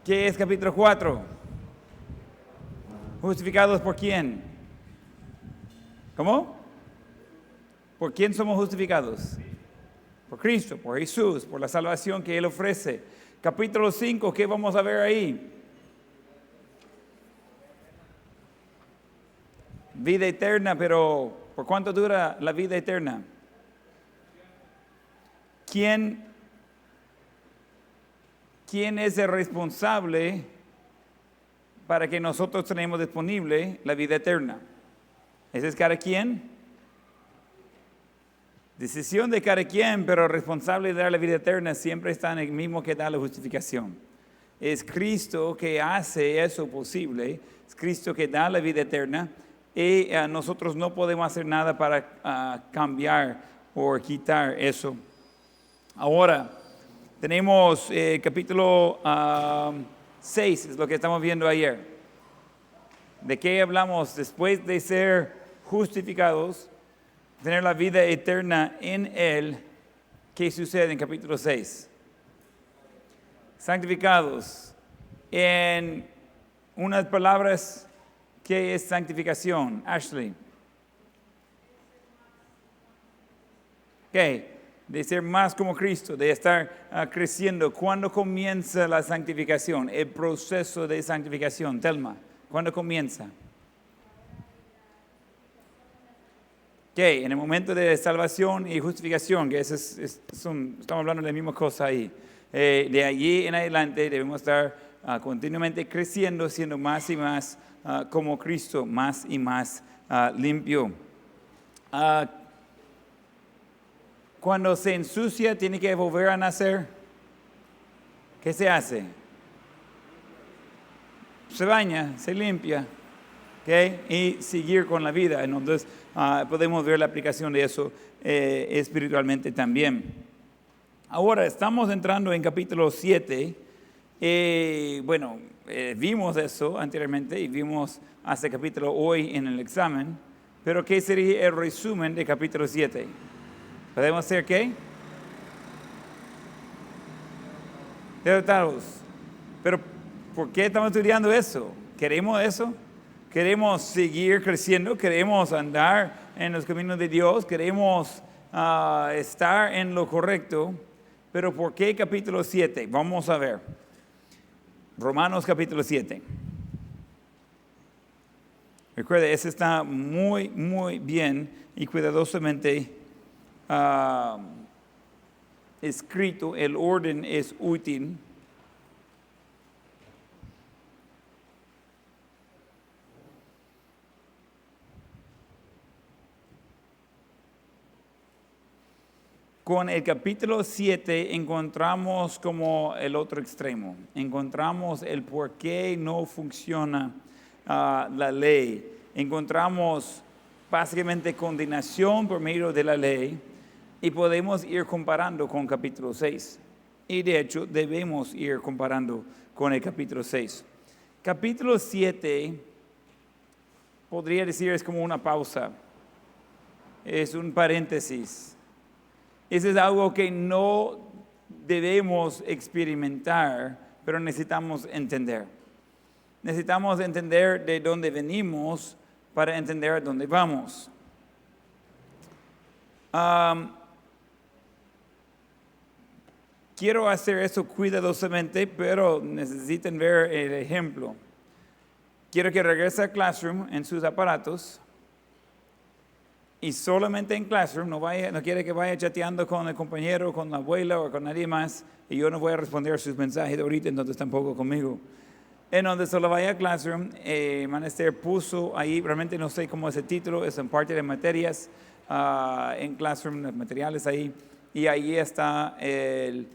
¿Qué es capítulo 4? ¿Justificados por quién? ¿Cómo? ¿Por quién somos justificados? Por Cristo, por Jesús, por la salvación que Él ofrece. Capítulo 5, ¿qué vamos a ver ahí? Vida eterna, pero ¿por cuánto dura la vida eterna? ¿Quién es el responsable para que nosotros tenemos disponible la vida eterna? ¿Ese es cada quien? Decisión de cada quien, pero responsable de dar la vida eterna siempre está en el mismo que da la justificación. Es Cristo que hace eso posible, es Cristo que da la vida eterna y nosotros no podemos hacer nada para cambiar o quitar eso. Ahora, tenemos capítulo 6, es lo que estamos viendo ayer. ¿De qué hablamos? Después de ser justificados, tener la vida eterna en Él, ¿qué sucede en capítulo 6? Santificados. En unas palabras, ¿qué es santificación? Ashley. ¿Qué? De ser más como Cristo, de estar creciendo. ¿Cuándo comienza la santificación? El proceso de santificación. Telma, ¿cuándo comienza? ¿Qué? En el momento de salvación y justificación, que estamos hablando de la misma cosa ahí. De allí en adelante debemos estar continuamente creciendo, siendo más y más como Cristo, más y más limpio. Cuando se ensucia, tiene que volver a nacer. ¿Qué se hace? Se baña, se limpia, ¿okay? Y seguir con la vida. Entonces, podemos ver la aplicación de eso espiritualmente también. Ahora, estamos entrando en capítulo 7. Vimos eso anteriormente y vimos este capítulo hoy en el examen. Pero, ¿qué sería el resumen de capítulo 7? ¿Podemos hacer qué? Derrotados. Pero, ¿por qué estamos estudiando eso? ¿Queremos eso? ¿Queremos seguir creciendo? ¿Queremos andar en los caminos de Dios? ¿Queremos estar en lo correcto? Pero, ¿por qué capítulo 7? Vamos a ver. Romanos capítulo 7. Recuerde, ese está muy, muy bien y cuidadosamente escrito. El orden es útil. Con el capítulo 7 encontramos como el otro extremo. Encontramos el por qué no funciona la ley. Encontramos básicamente condenación por medio de la ley y podemos ir comparando con capítulo 6. Y de hecho debemos ir comparando con el capítulo 6. Capítulo 7 podría decir es como una pausa. Es un paréntesis. Eso es algo que no debemos experimentar, pero necesitamos entender. Necesitamos entender de dónde venimos para entender a dónde vamos. Quiero hacer eso cuidadosamente, pero necesitan ver el ejemplo. Quiero que regrese a Classroom en sus aparatos. Y solamente en Classroom, no quiere que vaya chateando con el compañero, con la abuela o con nadie más. Y yo no voy a responder sus mensajes de ahorita, entonces tampoco conmigo. Entonces solo vaya a Classroom. Manester puso ahí, realmente no sé cómo es el título, es en parte de materias en Classroom, los materiales ahí. Y ahí está ¿qué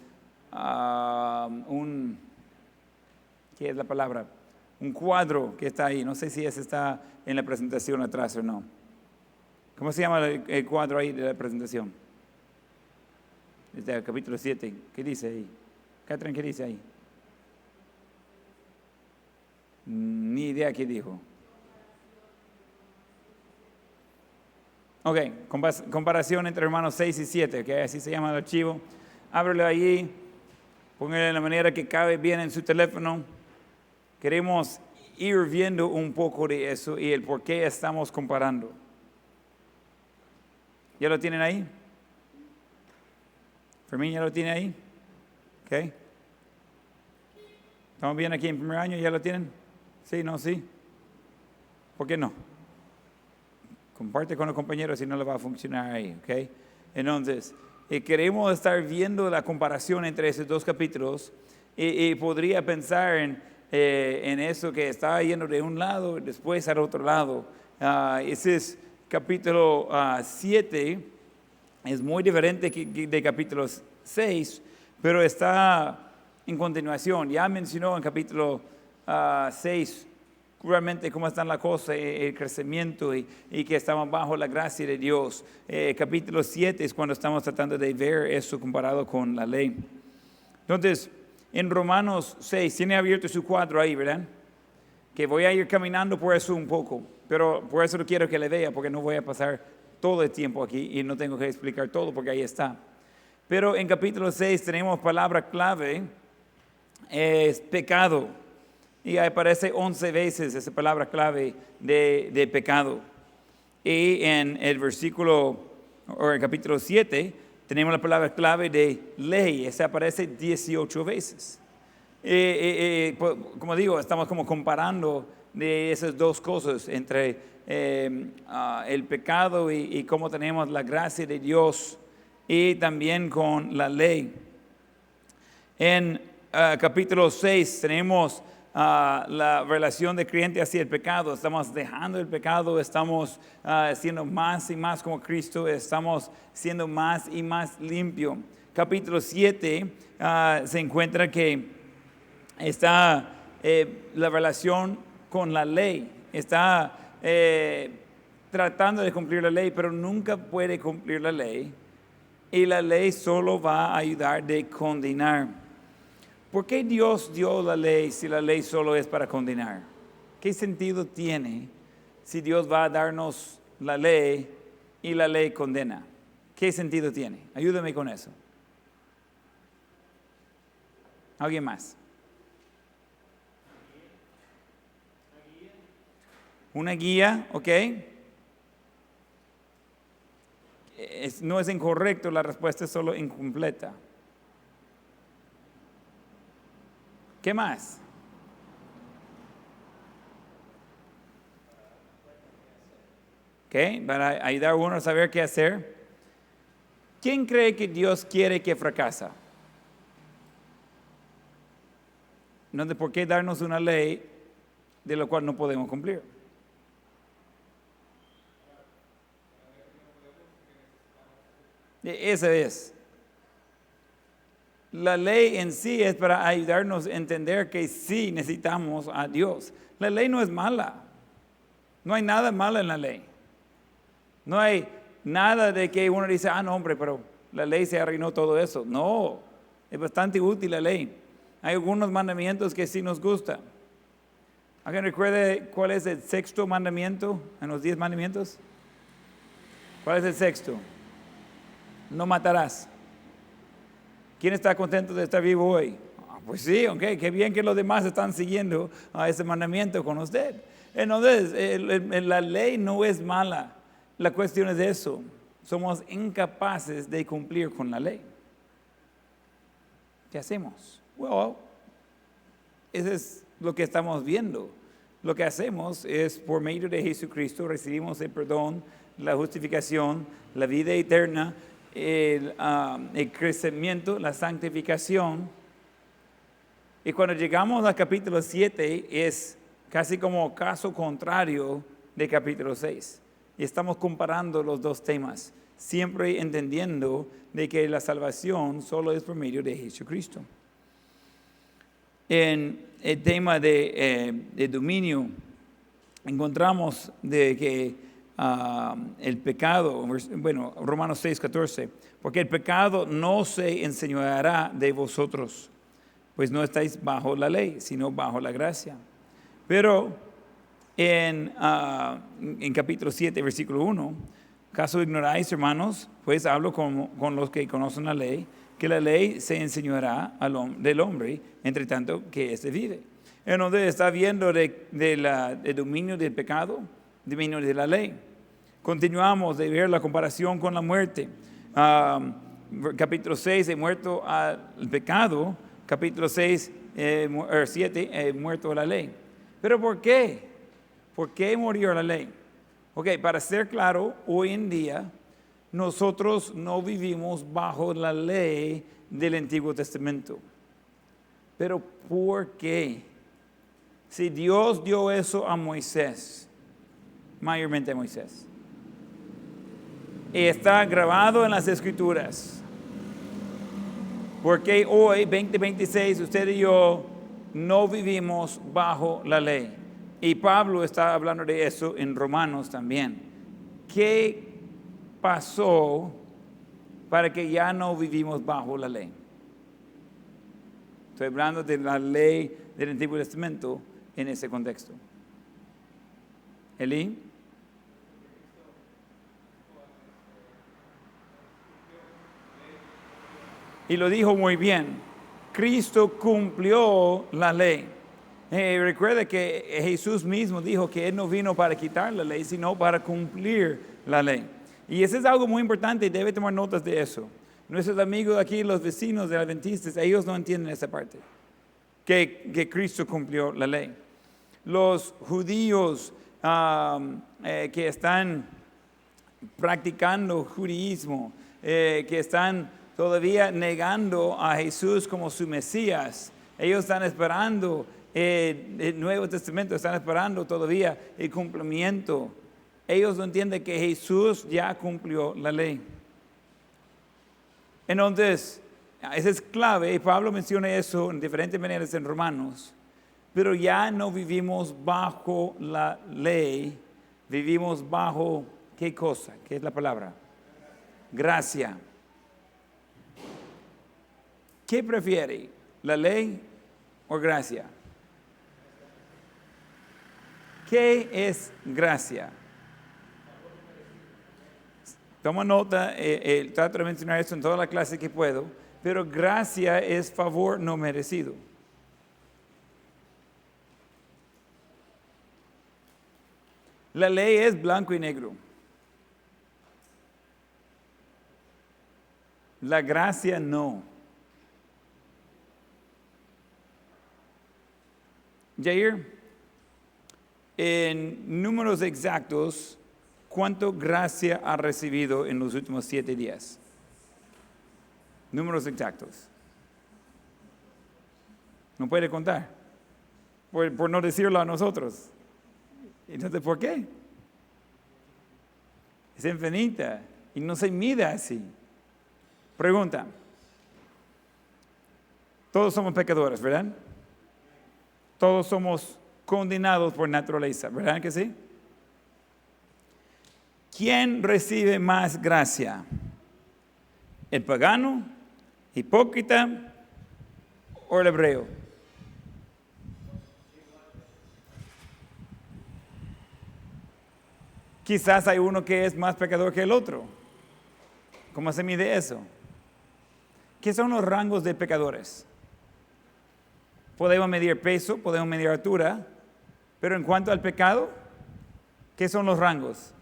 es la palabra? Un cuadro que está ahí. No sé si ese está en la presentación atrás o no. ¿Cómo se llama el cuadro ahí de la presentación? Desde el capítulo 7. ¿Qué dice ahí? Catherine, ¿qué dice ahí? Ni idea qué dijo. Ok, comparación entre Romanos 6 y 7, que así se llama el archivo. Ábrelo ahí, póngale de la manera que cabe bien en su teléfono. Queremos ir viendo un poco de eso y el por qué estamos comparando. ¿Ya lo tienen ahí? ¿Fermín ya lo tiene ahí? ¿Ok? ¿Estamos bien aquí en primer año? ¿Ya lo tienen? ¿Sí? ¿No? ¿Sí? ¿Por qué no? Comparte con los compañeros si no le va a funcionar ahí, ¿ok? Entonces, queremos estar viendo la comparación entre esos dos capítulos y podría pensar en eso que está yendo de un lado y después al otro lado. Ese es capítulo 7, es muy diferente de capítulo 6, pero está en continuación. Ya mencionó en capítulo 6 realmente cómo están las cosas, el crecimiento y que estamos bajo la gracia de Dios. Capítulo 7 es cuando estamos tratando de ver eso comparado con la ley. Entonces, en Romanos 6, tiene abierto su cuadro ahí, ¿verdad? Que voy a ir caminando por eso un poco, pero por eso lo quiero que le vea, porque no voy a pasar todo el tiempo aquí y no tengo que explicar todo porque ahí está. Pero en capítulo 6 tenemos palabra clave, es pecado. Y aparece 11 veces esa palabra clave de pecado. Y en el versículo, o el capítulo 7, tenemos la palabra clave de ley. Esa aparece 18 veces. Como digo, estamos como comparando de esas dos cosas entre el pecado y cómo tenemos la gracia de Dios y también con la ley. En capítulo 6 tenemos la relación de creyente hacia el pecado. Estamos dejando el pecado, estamos siendo más y más como Cristo, estamos siendo más y más limpio. Capítulo 7 se encuentra que está la relación con la ley. Está tratando de cumplir la ley, pero nunca puede cumplir la ley. Y la ley solo va a ayudar de condenar. ¿Por qué Dios dio la ley si la ley solo es para condenar? ¿Qué sentido tiene si Dios va a darnos la ley y la ley condena? ¿Qué sentido tiene? Ayúdame con eso. ¿Alguien más? Una guía, ¿ok? No es incorrecto, la respuesta es solo incompleta. ¿Qué más? ¿Ok? Para ayudar a uno a saber qué hacer. ¿Quién cree que Dios quiere que fracasa? Entonces, ¿por qué darnos una ley de la cual no podemos cumplir? Esa es. La ley en sí es para ayudarnos a entender que sí necesitamos a Dios. La ley no es mala. No hay nada malo en la ley. No hay nada de que uno dice, no hombre, pero la ley se arruinó todo eso. No, es bastante útil la ley. Hay algunos mandamientos que sí nos gustan. ¿Alguien recuerda cuál es el sexto mandamiento en los 10 mandamientos? ¿Cuál es el sexto? No matarás. ¿Quién está contento de estar vivo hoy? Pues sí, ok, qué bien que los demás están siguiendo a ese mandamiento con usted. Entonces, la ley no es mala. La cuestión es eso. Somos incapaces de cumplir con la ley. ¿Qué hacemos? Bueno, eso es lo que estamos viendo. Lo que hacemos es, por medio de Jesucristo, recibimos el perdón, la justificación, la vida eterna, el crecimiento, la santificación. Y cuando llegamos al capítulo 7 es casi como caso contrario de capítulo 6. Y estamos comparando los dos temas, siempre entendiendo de que la salvación solo es por medio de Jesucristo. En el tema de dominio, encontramos de que el pecado, bueno, Romanos 6:14, porque el pecado no se enseñoreará de vosotros, pues no estáis bajo la ley, sino bajo la gracia. Pero en capítulo 7, versículo 1, ¿acaso ignoráis, hermanos? Pues hablo con los que conocen la ley, que la ley se enseñoreará del hombre, entre tanto que éste vive. donde está viendo del dominio del pecado, dominio de la ley. Continuamos de ver la comparación con la muerte. Capítulo 6, he muerto al pecado. Capítulo 6, 7, muerto a la ley. ¿Pero por qué? ¿Por qué murió la ley? Ok, para ser claro, hoy en día nosotros no vivimos bajo la ley del Antiguo Testamento. ¿Pero por qué? Si Dios dio eso a Moisés, mayormente a Moisés, y está grabado en las Escrituras, porque hoy, 2026, usted y yo no vivimos bajo la ley. Y Pablo está hablando de eso en Romanos también. ¿Qué pasó para que ya no vivimos bajo la ley? Estoy hablando de la ley del Antiguo Testamento en ese contexto. Eli. Y lo dijo muy bien. Cristo cumplió la ley. Recuerda que Jesús mismo dijo que Él no vino para quitar la ley, sino para cumplir la ley. Y eso es algo muy importante y debe tomar notas de eso. Nuestros amigos aquí, los vecinos de adventistas, ellos no entienden esa parte, que Cristo cumplió la ley. Los judíos que están practicando judaísmo, que están todavía negando a Jesús como su Mesías, ellos están esperando el Nuevo Testamento, están esperando todavía el cumplimiento. Ellos no entienden que Jesús ya cumplió la ley. Entonces, eso es clave, y Pablo menciona eso en diferentes maneras en Romanos, pero ya no vivimos bajo la ley, vivimos bajo, ¿qué cosa? ¿Qué es la palabra? Gracia. ¿Qué prefiere? ¿La ley o gracia? ¿Qué es gracia? Toma nota, trato de mencionar esto en toda la clase que puedo, pero gracia es favor no merecido. La ley es blanco y negro. La gracia no. Jair, en números exactos, ¿cuánto gracia ha recibido en los últimos 7 días? Números exactos. No puede contar. Por no decirlo a nosotros. Entonces, ¿por qué? Es infinita y no se mide así. Pregunta. Todos somos pecadores, ¿verdad? Todos somos condenados por naturaleza, ¿verdad que sí? ¿Quién recibe más gracia? ¿El pagano, hipócrita o el hebreo? Quizás hay uno que es más pecador que el otro. ¿Cómo se mide eso? ¿Qué son los rangos de pecadores? Podemos medir peso, podemos medir altura, pero en cuanto al pecado, ¿qué son los rangos?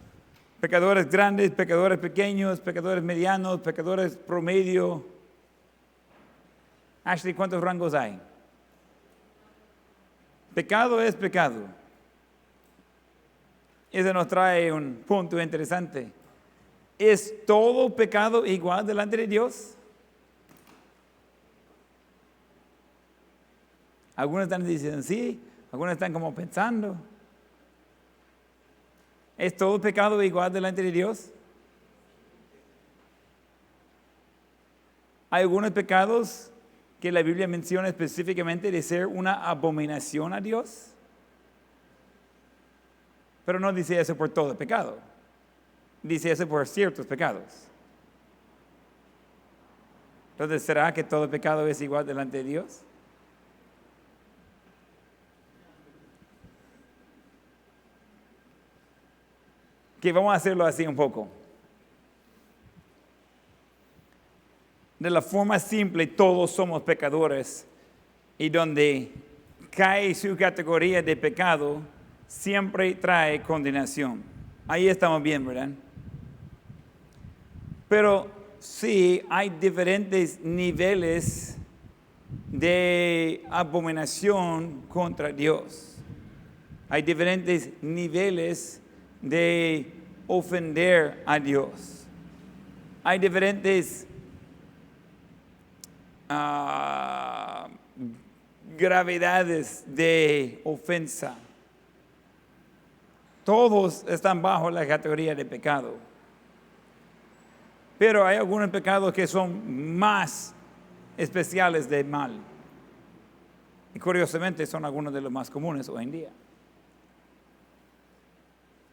Pecadores grandes, pecadores pequeños, pecadores medianos, pecadores promedio. Ashley, ¿cuántos rangos hay? Pecado es pecado. Eso nos trae un punto interesante. ¿Es todo pecado igual delante de Dios? Algunos están diciendo sí, algunos están como pensando. ¿Es todo pecado igual delante de Dios? Hay algunos pecados que la Biblia menciona específicamente de ser una abominación a Dios. Pero no dice eso por todo pecado. Dice eso por ciertos pecados. Entonces, ¿será que todo pecado es igual delante de Dios? Que vamos a hacerlo así un poco. De la forma simple, todos somos pecadores y donde cae su categoría de pecado, siempre trae condenación. Ahí estamos bien, ¿verdad? Pero sí, hay diferentes niveles de abominación contra Dios. Hay diferentes niveles de ofender a Dios. Hay diferentes gravedades de ofensa. Todos están bajo la categoría de pecado. Pero hay algunos pecados que son más especiales de mal. Y curiosamente son algunos de los más comunes hoy en día.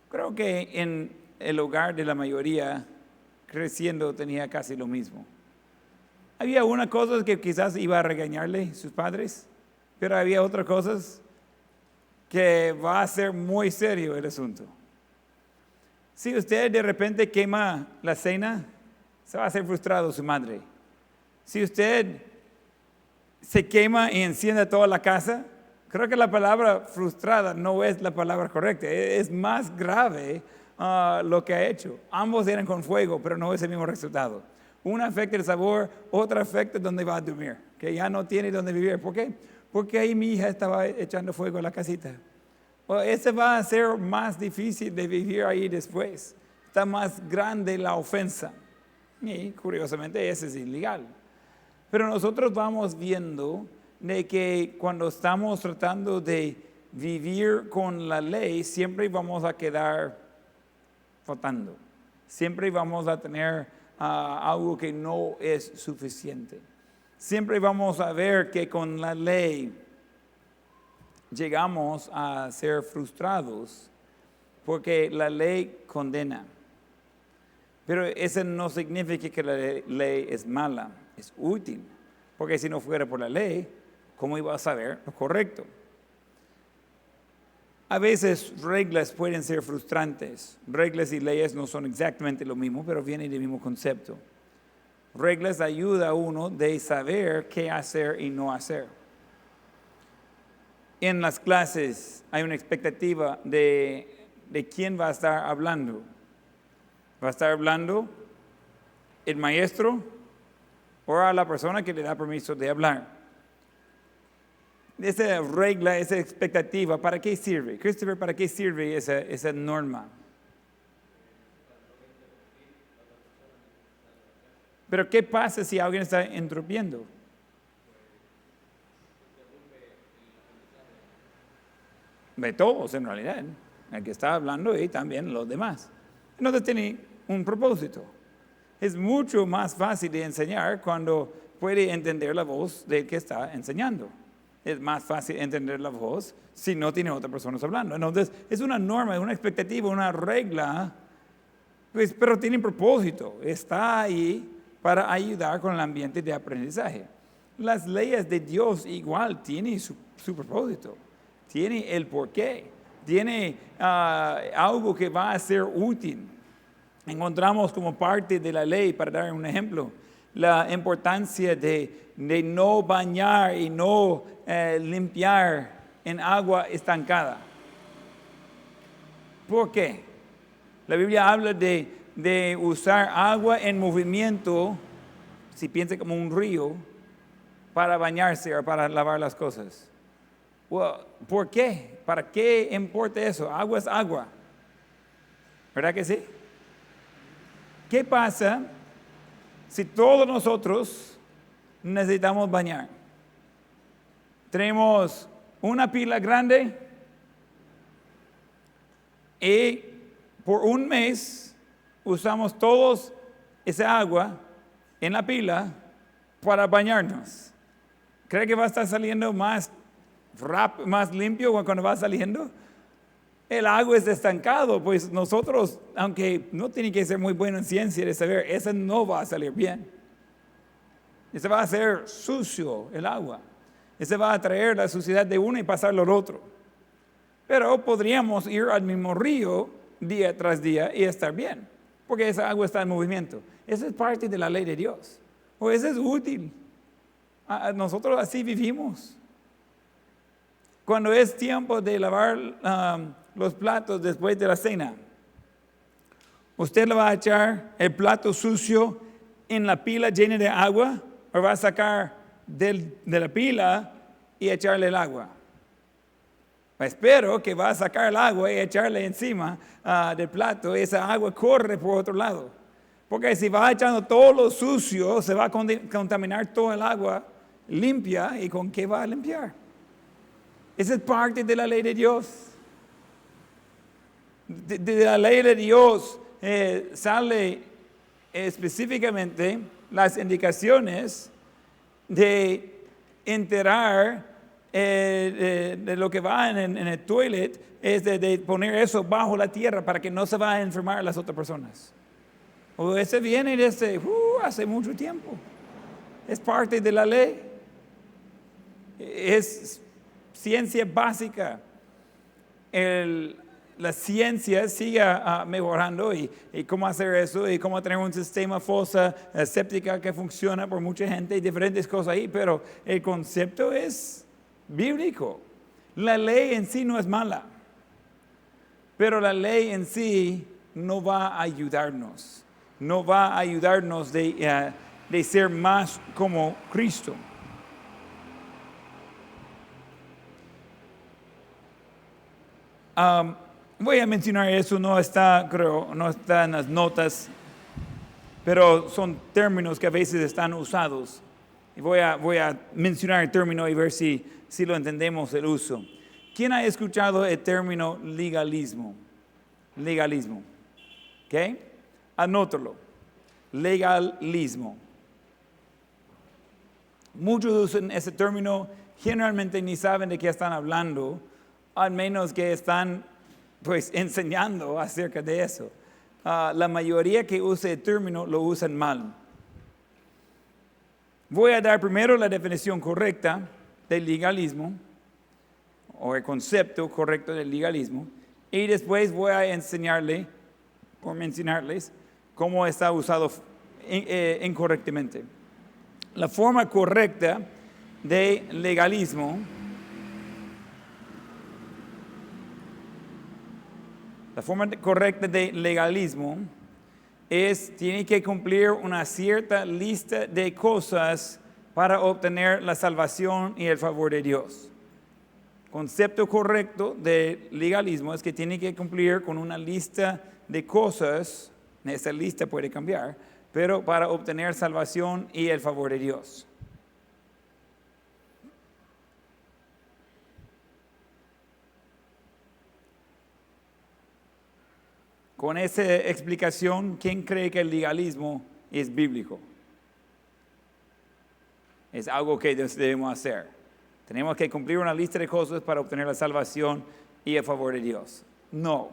Creo que en el hogar de la mayoría, creciendo, tenía casi lo mismo. Había una cosa que quizás iba a regañarle sus padres, pero había otras cosas que va a ser muy serio el asunto. Si usted de repente quema la cena, se va a hacer frustrado su madre. Si usted se quema y enciende toda la casa, creo que la palabra frustrada no es la palabra correcta. Es más grave lo que ha hecho. Ambos eran con fuego, pero no es el mismo resultado. Una afecta el sabor, otra afecta donde va a dormir, que ya no tiene donde vivir. ¿Por qué? Porque ahí mi hija estaba echando fuego a la casita. Ese va a ser más difícil de vivir ahí después. Está más grande la ofensa. Y curiosamente ese es ilegal. Pero nosotros vamos viendo de que cuando estamos tratando de vivir con la ley, siempre vamos a quedar faltando. Siempre vamos a tener algo que no es suficiente. Siempre vamos a ver que con la ley llegamos a ser frustrados porque la ley condena. Pero eso no significa que la ley es mala, es útil. Porque si no fuera por la ley, ¿cómo iba a saber lo correcto? A veces reglas pueden ser frustrantes. Reglas y leyes no son exactamente lo mismo, pero vienen del mismo concepto. Reglas ayudan a uno de saber qué hacer y no hacer. En las clases hay una expectativa de quién va a estar hablando. ¿Va a estar hablando el maestro o a la persona que le da permiso de hablar? Esa regla, esa expectativa, ¿para qué sirve? Christopher, ¿para qué sirve esa norma? Pero ¿qué pasa si alguien está interrumpiendo? De todos en realidad, el que está hablando y también los demás. Entonces tiene un propósito. Es mucho más fácil de enseñar cuando puede entender la voz del que está enseñando. Es más fácil entender la voz si no tiene otra persona hablando. Entonces es una norma, una expectativa, una regla, pues, pero tiene propósito. Está ahí para ayudar con el ambiente de aprendizaje. Las leyes de Dios igual tienen su propósito. Tiene el porqué. Tiene algo que va a ser útil. Encontramos como parte de la ley, para dar un ejemplo, la importancia de no bañar y no limpiar en agua estancada. ¿Por qué? La Biblia habla de usar agua en movimiento, si piensa como un río, para bañarse o para lavar las cosas. ¿Por qué? ¿Para qué importa eso? Agua es agua. ¿Verdad que sí? ¿Qué pasa si todos nosotros necesitamos bañar? Tenemos una pila grande y por un mes usamos todos esa agua en la pila para bañarnos. ¿Cree que va a estar saliendo más rápido, más limpio cuando va saliendo? El agua es estancado, pues nosotros, aunque no tiene que ser muy bueno en ciencia de saber, eso no va a salir bien. Ese va a ser sucio el agua. Ese va a traer la suciedad de uno y pasarlo al otro. Pero podríamos ir al mismo río día tras día y estar bien, porque esa agua está en movimiento. Eso es parte de la ley de Dios. O eso es útil. Nosotros así vivimos. Cuando es tiempo de lavar los platos después de la cena, ¿usted le va a echar el plato sucio en la pila llena de agua o va a sacar de la pila y echarle el agua? Espero que va a sacar el agua y echarle encima del plato. Esa agua corre por otro lado. Porque si va echando todo lo sucio, se va a contaminar todo el agua limpia. ¿Y con qué va a limpiar? Esa es parte de la ley de Dios. De la ley de Dios sale específicamente las indicaciones de enterar de lo que va en el toilet, es de poner eso bajo la tierra para que no se va a enfermar a las otras personas. O ese viene desde hace mucho tiempo. Es parte de la ley. Es ciencia básica. La ciencia sigue mejorando y cómo hacer eso y cómo tener un sistema fosa séptica que funciona por mucha gente y diferentes cosas ahí, pero el concepto es bíblico. La ley en sí no es mala, pero la ley en sí no va a ayudarnos, no va a ayudarnos de ser más como Cristo. Voy a mencionar eso, no está en las notas, pero son términos que a veces están usados. Y voy a mencionar el término y ver si lo entendemos el uso. ¿Quién ha escuchado el término legalismo? Legalismo. ¿Ok? Anótalo. Legalismo. Muchos usan ese término, generalmente ni saben de qué están hablando, al menos que están pues enseñando acerca de eso. La mayoría que usa el término lo usan mal. Voy a dar primero la definición correcta del legalismo, o el concepto correcto del legalismo, y después voy a enseñarle o mencionarles cómo está usado incorrectamente. La forma correcta de legalismo tiene que cumplir una cierta lista de cosas para obtener la salvación y el favor de Dios. Concepto correcto de legalismo es que tiene que cumplir con una lista de cosas, esa lista puede cambiar, pero para obtener salvación y el favor de Dios. Con esa explicación, ¿quién cree que el legalismo es bíblico? Es algo que debemos hacer. Tenemos que cumplir una lista de cosas para obtener la salvación y el favor de Dios. No.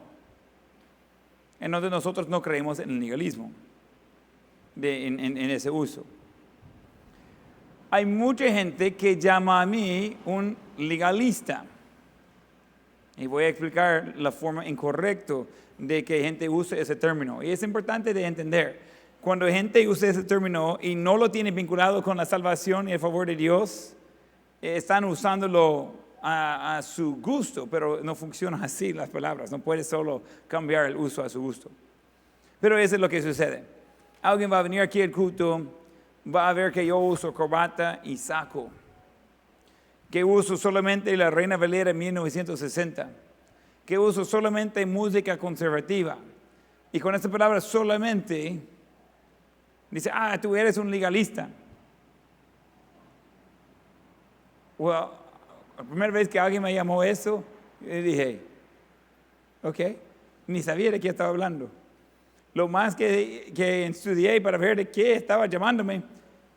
Entonces nosotros no creemos en el legalismo, en ese uso. Hay mucha gente que llama a mí un legalista. Y voy a explicar la forma incorrecta de que gente use ese término. Y es importante de entender, cuando gente usa ese término y no lo tiene vinculado con la salvación y el favor de Dios, están usándolo a su gusto, pero no funciona así las palabras. No puede solo cambiar el uso a su gusto. Pero eso es lo que sucede. Alguien va a venir aquí al culto, va a ver que yo uso corbata y saco, que uso solamente la Reina Valera 1960, que uso solamente música conservativa. Y con esta palabra solamente, dice, tú eres un legalista. Well, la primera vez que alguien me llamó eso, yo dije, ok, ni sabía de qué estaba hablando. Lo más que estudié para ver de qué estaba llamándome,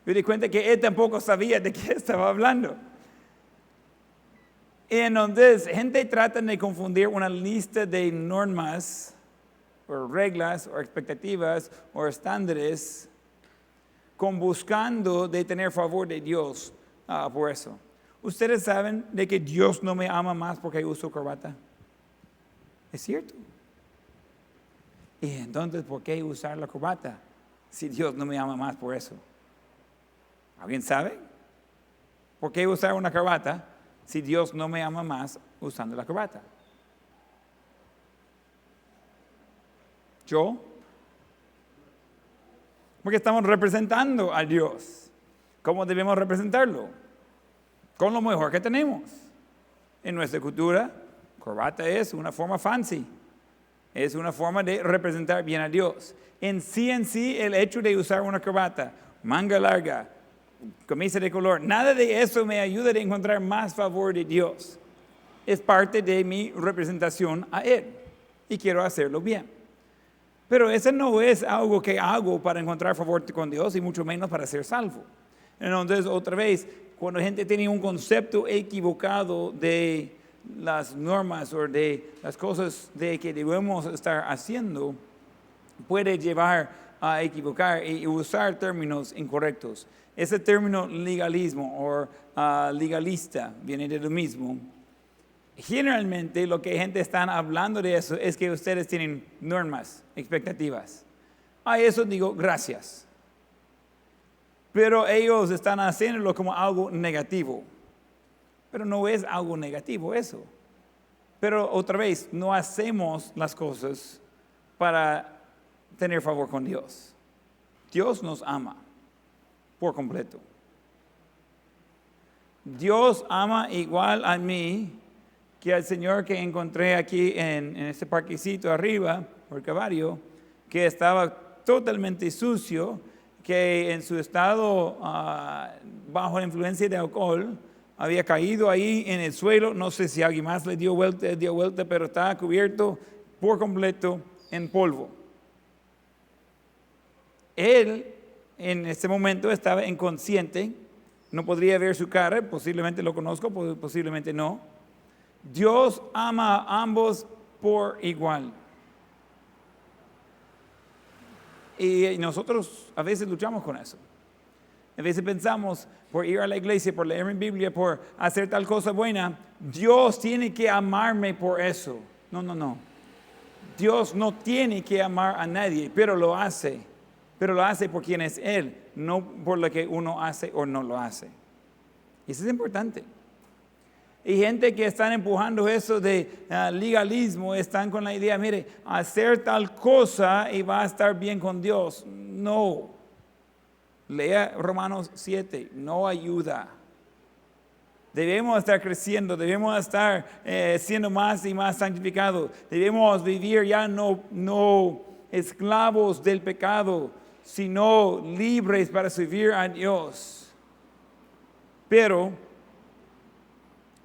me di cuenta que él tampoco sabía de qué estaba hablando. Y entonces, gente trata de confundir una lista de normas, o reglas, o expectativas, o estándares, con buscando de tener favor de Dios por eso. ¿Ustedes saben de que Dios no me ama más porque uso corbata? Es cierto. Y entonces, ¿por qué usar la corbata si Dios no me ama más por eso? ¿Alguien sabe? ¿Por qué usar una corbata si Dios no me ama más usando la corbata? ¿Yo? Porque estamos representando a Dios. ¿Cómo debemos representarlo? Con lo mejor que tenemos. En nuestra cultura, corbata es una forma fancy. Es una forma de representar bien a Dios. En sí, el hecho de usar una corbata, manga larga, camisa de color, nada de eso me ayuda a encontrar más favor de Dios. Es parte de mi representación a Él. Y quiero hacerlo bien. Pero eso no es algo que hago para encontrar favor con Dios y mucho menos para ser salvo. Entonces, otra vez, cuando la gente tiene un concepto equivocado de las normas o de las cosas de que debemos estar haciendo, puede llevar a equivocar y usar términos incorrectos. Ese término legalismo o legalista viene de lo mismo. Generalmente lo que gente está hablando de eso es que ustedes tienen normas, expectativas. A eso digo gracias. Pero ellos están haciéndolo como algo negativo. Pero no es algo negativo eso. Pero otra vez, no hacemos las cosas para tener favor con Dios. Dios nos ama por completo. Dios ama igual a mí que al Señor que encontré aquí en este parquecito arriba, por Calvario, que estaba totalmente sucio, que en su estado bajo la influencia de alcohol, había caído ahí en el suelo, no sé si alguien más le dio vuelta, pero estaba cubierto por completo en polvo. Él en ese momento estaba inconsciente, no podría ver su cara, posiblemente lo conozco, posiblemente no. Dios ama a ambos por igual. Y nosotros a veces luchamos con eso. A veces pensamos, por ir a la iglesia, por leer mi Biblia, por hacer tal cosa buena, Dios tiene que amarme por eso. No. Dios no tiene que amar a nadie, pero lo hace. Pero lo hace por quien es Él, no por lo que uno hace o no lo hace. Y eso es importante. Y gente que están empujando eso de legalismo, están con la idea, mire, hacer tal cosa y va a estar bien con Dios. No. Lea Romanos 7, no ayuda. Debemos estar creciendo, debemos estar siendo más y más santificados. Debemos vivir ya no esclavos del pecado, sino libres para servir a Dios. Pero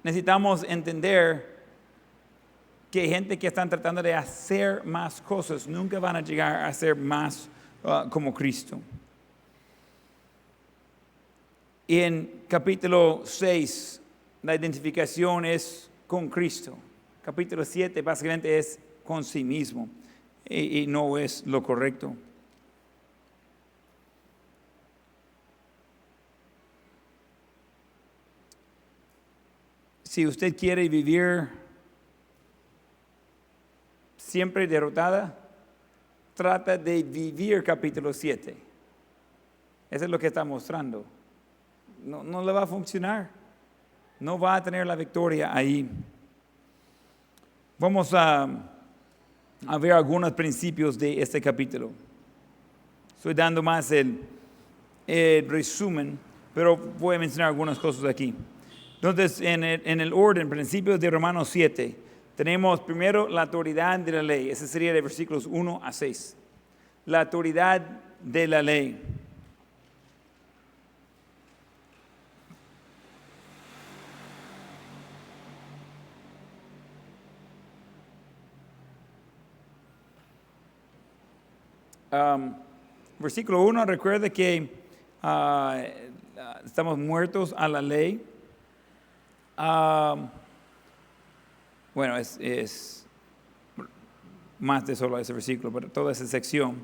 necesitamos entender que gente que están tratando de hacer más cosas nunca van a llegar a ser más como Cristo. Y en capítulo 6, la identificación es con Cristo. Capítulo 7 básicamente es con sí mismo y no es lo correcto. Si usted quiere vivir siempre derrotada, trata de vivir capítulo 7. Eso es lo que está mostrando. No le va a funcionar. No va a tener la victoria ahí. Vamos a ver algunos principios de este capítulo. Estoy dando más el resumen, pero voy a mencionar algunas cosas aquí. Entonces, en el orden, principios de Romanos 7, tenemos primero la autoridad de la ley. Ese sería de versículos 1 a 6. La autoridad de la ley. Versículo 1, recuerda que estamos muertos a la ley. Bueno, es más de solo ese versículo, pero toda esa sección.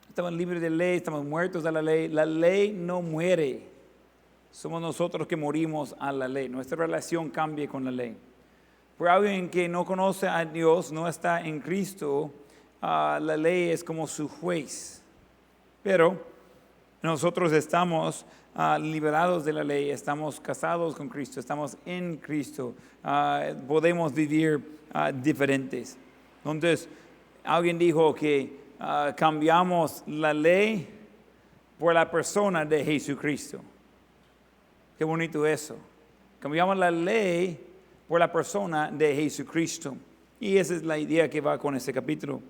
Estamos libres de ley, estamos muertos a la ley. La ley no muere. Somos nosotros que morimos a la ley. Nuestra relación cambia con la ley. Por alguien que no conoce a Dios, no está en Cristo, la ley es como su juez. Pero nosotros estamos liberados de la ley, estamos casados con Cristo, estamos en Cristo, podemos vivir diferentes. Entonces, alguien dijo que cambiamos la ley por la persona de Jesucristo. Qué bonito eso. Cambiamos la ley por la persona de Jesucristo. Y esa es la idea que va con este capítulo.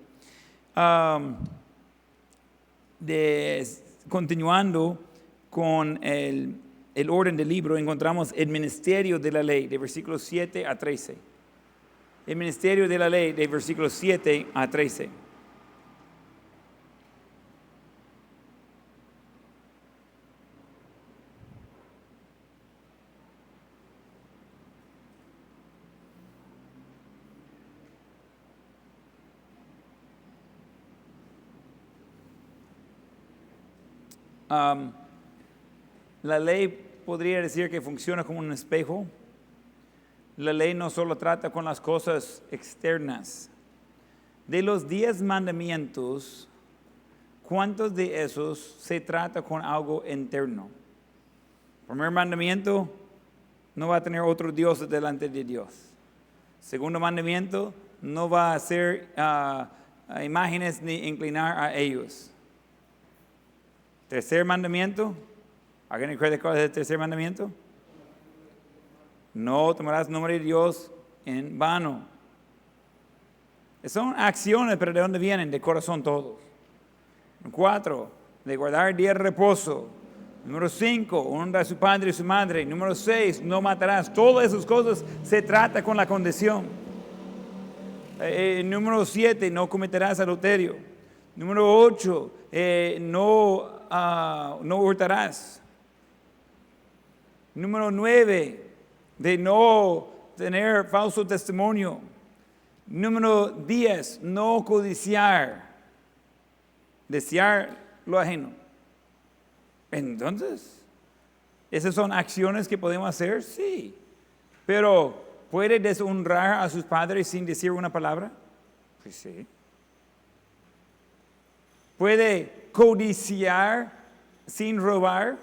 Continuando con el orden del libro, encontramos el ministerio de la ley, de versículos 7 a 13. El ministerio de la ley, de versículos 7 a 13. La ley podría decir que funciona como un espejo. La ley no solo trata con las cosas externas. De los 10 mandamientos, ¿cuántos de esos se trata con algo interno? Primer mandamiento, no va a tener otro Dios delante de Dios. Segundo mandamiento, no va a hacer imágenes ni inclinar a ellos. Tercer mandamiento, ¿alguien recuerda cuál es el tercer mandamiento? No tomarás nombre de Dios en vano. Son acciones, pero ¿de dónde vienen? De corazón todos. 4, de guardar el día de reposo. Número 5, honra a su padre y su madre. Número 6, no matarás. Todas esas cosas se trata con la condición. Número 7, no cometerás adulterio. Número 8, no hurtarás. Número 9, de no tener falso testimonio. Número 10, no codiciar. Desear lo ajeno. Entonces, ¿esas son acciones que podemos hacer? Sí. Pero, ¿puede deshonrar a sus padres sin decir una palabra? Pues sí. ¿Puede codiciar sin robar?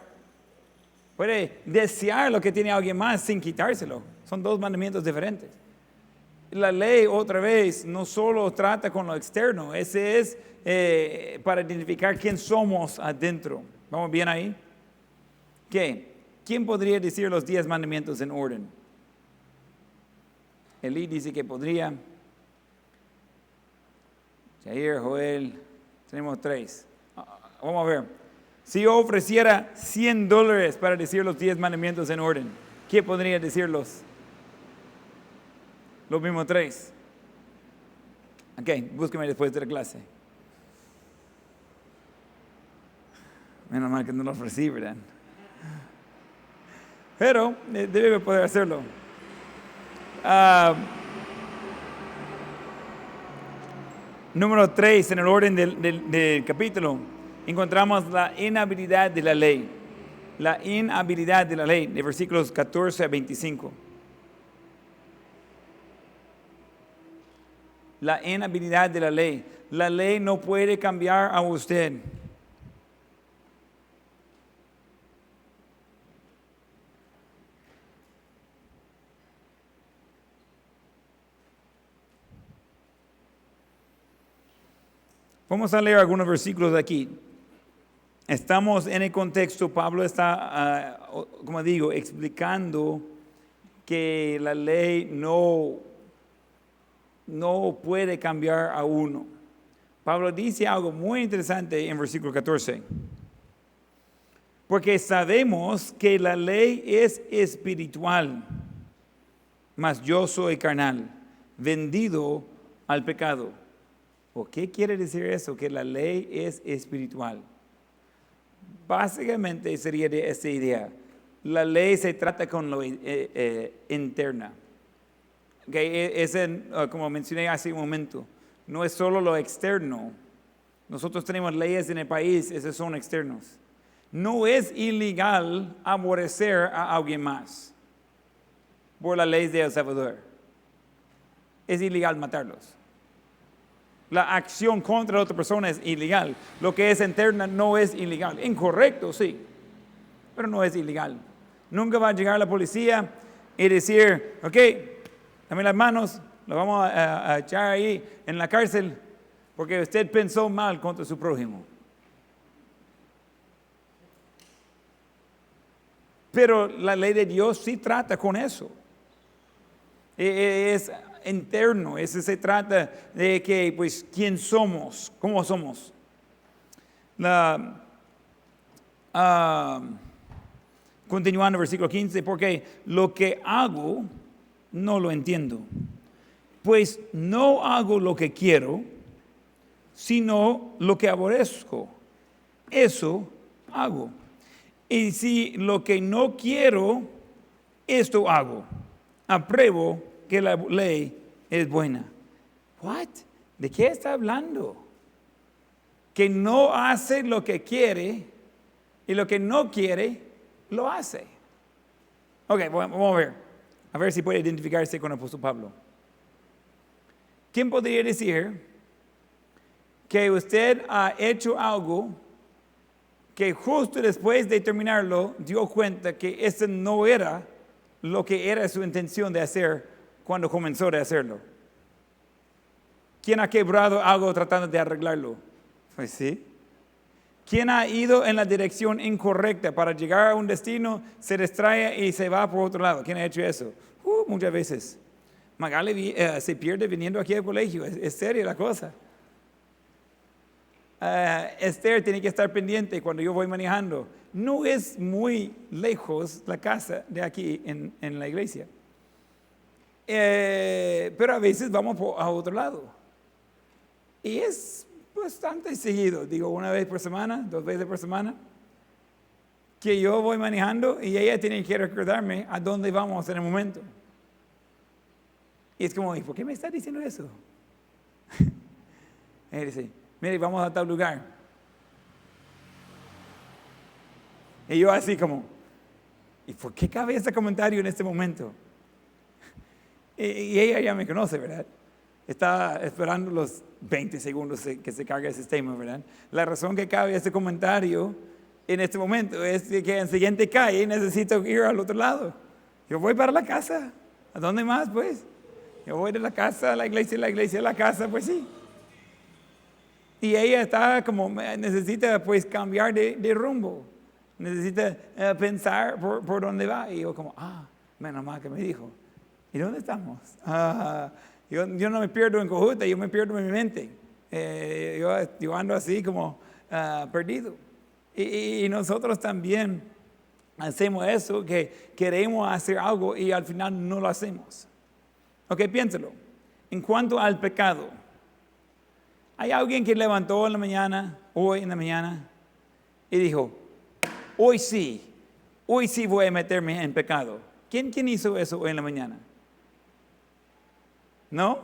¿Puede desear lo que tiene alguien más sin quitárselo? Son dos mandamientos diferentes. La ley, otra vez, no solo trata con lo externo, ese es para identificar quién somos adentro. ¿Vamos bien ahí? ¿Qué? ¿Quién podría decir los 10 mandamientos en orden? Elí dice que podría. Jair, Joel, tenemos 3. Vamos a ver. Si yo ofreciera $100 para decir los 10 mandamientos en orden, ¿quién podría decirlos? Los mismos 3. Ok, búsqueme después de la clase. Menos mal que no lo ofrecí, ¿verdad? Pero debe poder hacerlo. Número 3, en el orden del capítulo, encontramos la inhabilidad de la ley. La inhabilidad de la ley, de versículos 14 a 25. La inhabilidad de la ley. La ley no puede cambiar a usted. Vamos a leer algunos versículos de aquí. Estamos en el contexto, Pablo está, como digo, explicando que la ley no puede cambiar a uno. Pablo dice algo muy interesante en versículo 14. Porque sabemos que la ley es espiritual, mas yo soy carnal, vendido al pecado. ¿O qué quiere decir eso? Que la ley es espiritual. Básicamente sería de esta idea. La ley se trata con lo interna. Okay, como mencioné hace un momento, no es solo lo externo. Nosotros tenemos leyes en el país, esos son externos. No es ilegal aborrecer a alguien más por la ley de El Salvador. Es ilegal matarlos. La acción contra otra persona es ilegal. Lo que es interna no es ilegal. Incorrecto, sí. pero no es ilegal. Nunca va a llegar la policía y decir, ok, dame las manos, lo vamos a echar ahí en la cárcel porque usted pensó mal contra su prójimo. Pero la ley de Dios sí trata con eso. Es interno, se trata de que, pues, quién somos, cómo somos. Continuando, versículo 15, porque lo que hago no lo entiendo. Pues no hago lo que quiero, sino lo que aborrezco. Eso hago. Y si lo que no quiero, esto hago. Apruebo que la ley es buena. What? ¿De qué está hablando? Que no hace lo que quiere y lo que no quiere, lo hace. Ok, vamos a ver si puede identificarse con el apóstol Pablo. ¿Quién podría decir que usted ha hecho algo que justo después de terminarlo dio cuenta que eso no era lo que era su intención de hacer cuando comenzó a hacerlo? ¿Quién ha quebrado algo tratando de arreglarlo? Pues sí. ¿Quién ha ido en la dirección incorrecta para llegar a un destino, se distrae y se va por otro lado? ¿Quién ha hecho eso? Muchas veces. Magali se pierde viniendo aquí al colegio, es seria la cosa. Esther tiene que estar pendiente cuando yo voy manejando. No es muy lejos la casa de aquí en la iglesia. Pero a veces vamos a otro lado. Y es bastante seguido, digo, una vez por semana, 2 veces por semana, que yo voy manejando y ella tiene que recordarme a dónde vamos en el momento. Y es como, ¿y por qué me está diciendo eso? Ella dice, mire, vamos a tal lugar. Y yo así como, ¿y por qué cabe ese comentario en este momento? Y ella ya me conoce, ¿verdad? Está esperando los 20 segundos que se cargue el sistema, ¿verdad? La razón que cabe ese comentario en este momento es que en siguiente calle necesito ir al otro lado. Yo voy para la casa. ¿A dónde más, pues? Yo voy de la casa a la iglesia a la casa, pues sí. Y ella está como, necesita pues cambiar de rumbo. Necesita pensar por dónde va. Y yo como, menos mal que me dijo. ¿Y dónde estamos? Yo no me pierdo en Cojuta, yo me pierdo en mi mente. Yo ando así como perdido. Y nosotros también hacemos eso, que queremos hacer algo y al final no lo hacemos. Ok, piénselo. En cuanto al pecado, hay alguien que levantó hoy en la mañana, y dijo, hoy sí voy a meterme en pecado. ¿Quién hizo eso hoy en la mañana? ¿No?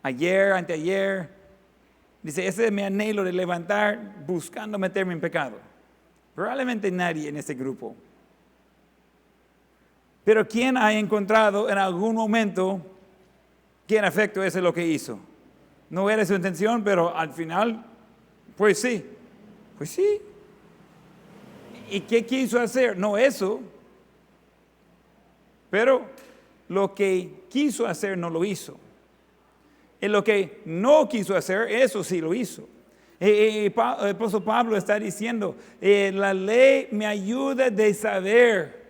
Ayer, anteayer, dice, ese es mi anhelo de levantar buscando meterme en pecado. Probablemente nadie en ese grupo. Pero ¿quién ha encontrado en algún momento que en efecto eso es lo que hizo? No era su intención, pero al final, pues sí. Pues sí. ¿Y qué quiso hacer? No eso. Pero lo que quiso hacer no lo hizo. Y lo que no quiso hacer, eso sí lo hizo. El apóstol Pablo está diciendo, la ley me ayuda de saber,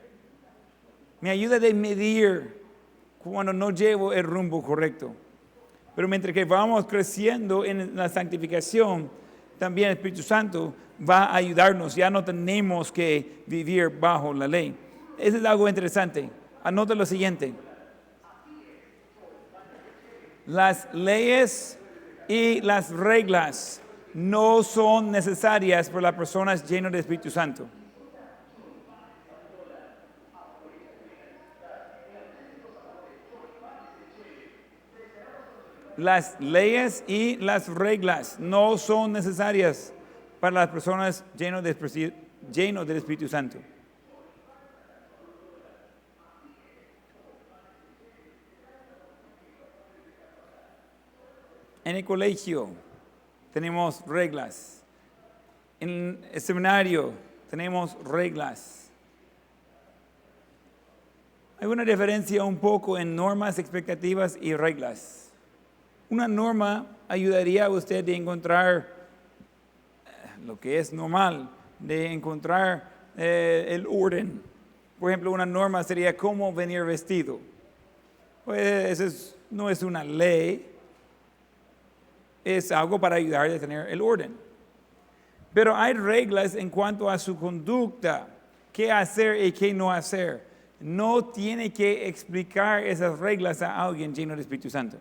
me ayuda de medir cuando no llevo el rumbo correcto. Pero mientras que vamos creciendo en la santificación, también el Espíritu Santo va a ayudarnos. Ya no tenemos que vivir bajo la ley. Eso es algo interesante. Anota lo siguiente. Las leyes y las reglas no son necesarias para las personas llenas del Espíritu Santo. Las leyes y las reglas no son necesarias para las personas llenas del Espíritu Santo. En el colegio tenemos reglas. En el seminario tenemos reglas. Hay una diferencia un poco en normas, expectativas y reglas. Una norma ayudaría a usted a encontrar lo que es normal, de encontrar el orden. Por ejemplo, una norma sería cómo venir vestido. Pues eso no es una ley, es algo para ayudar a tener el orden. Pero hay reglas en cuanto a su conducta, qué hacer y qué no hacer. No tiene que explicar esas reglas a alguien lleno del Espíritu Santo.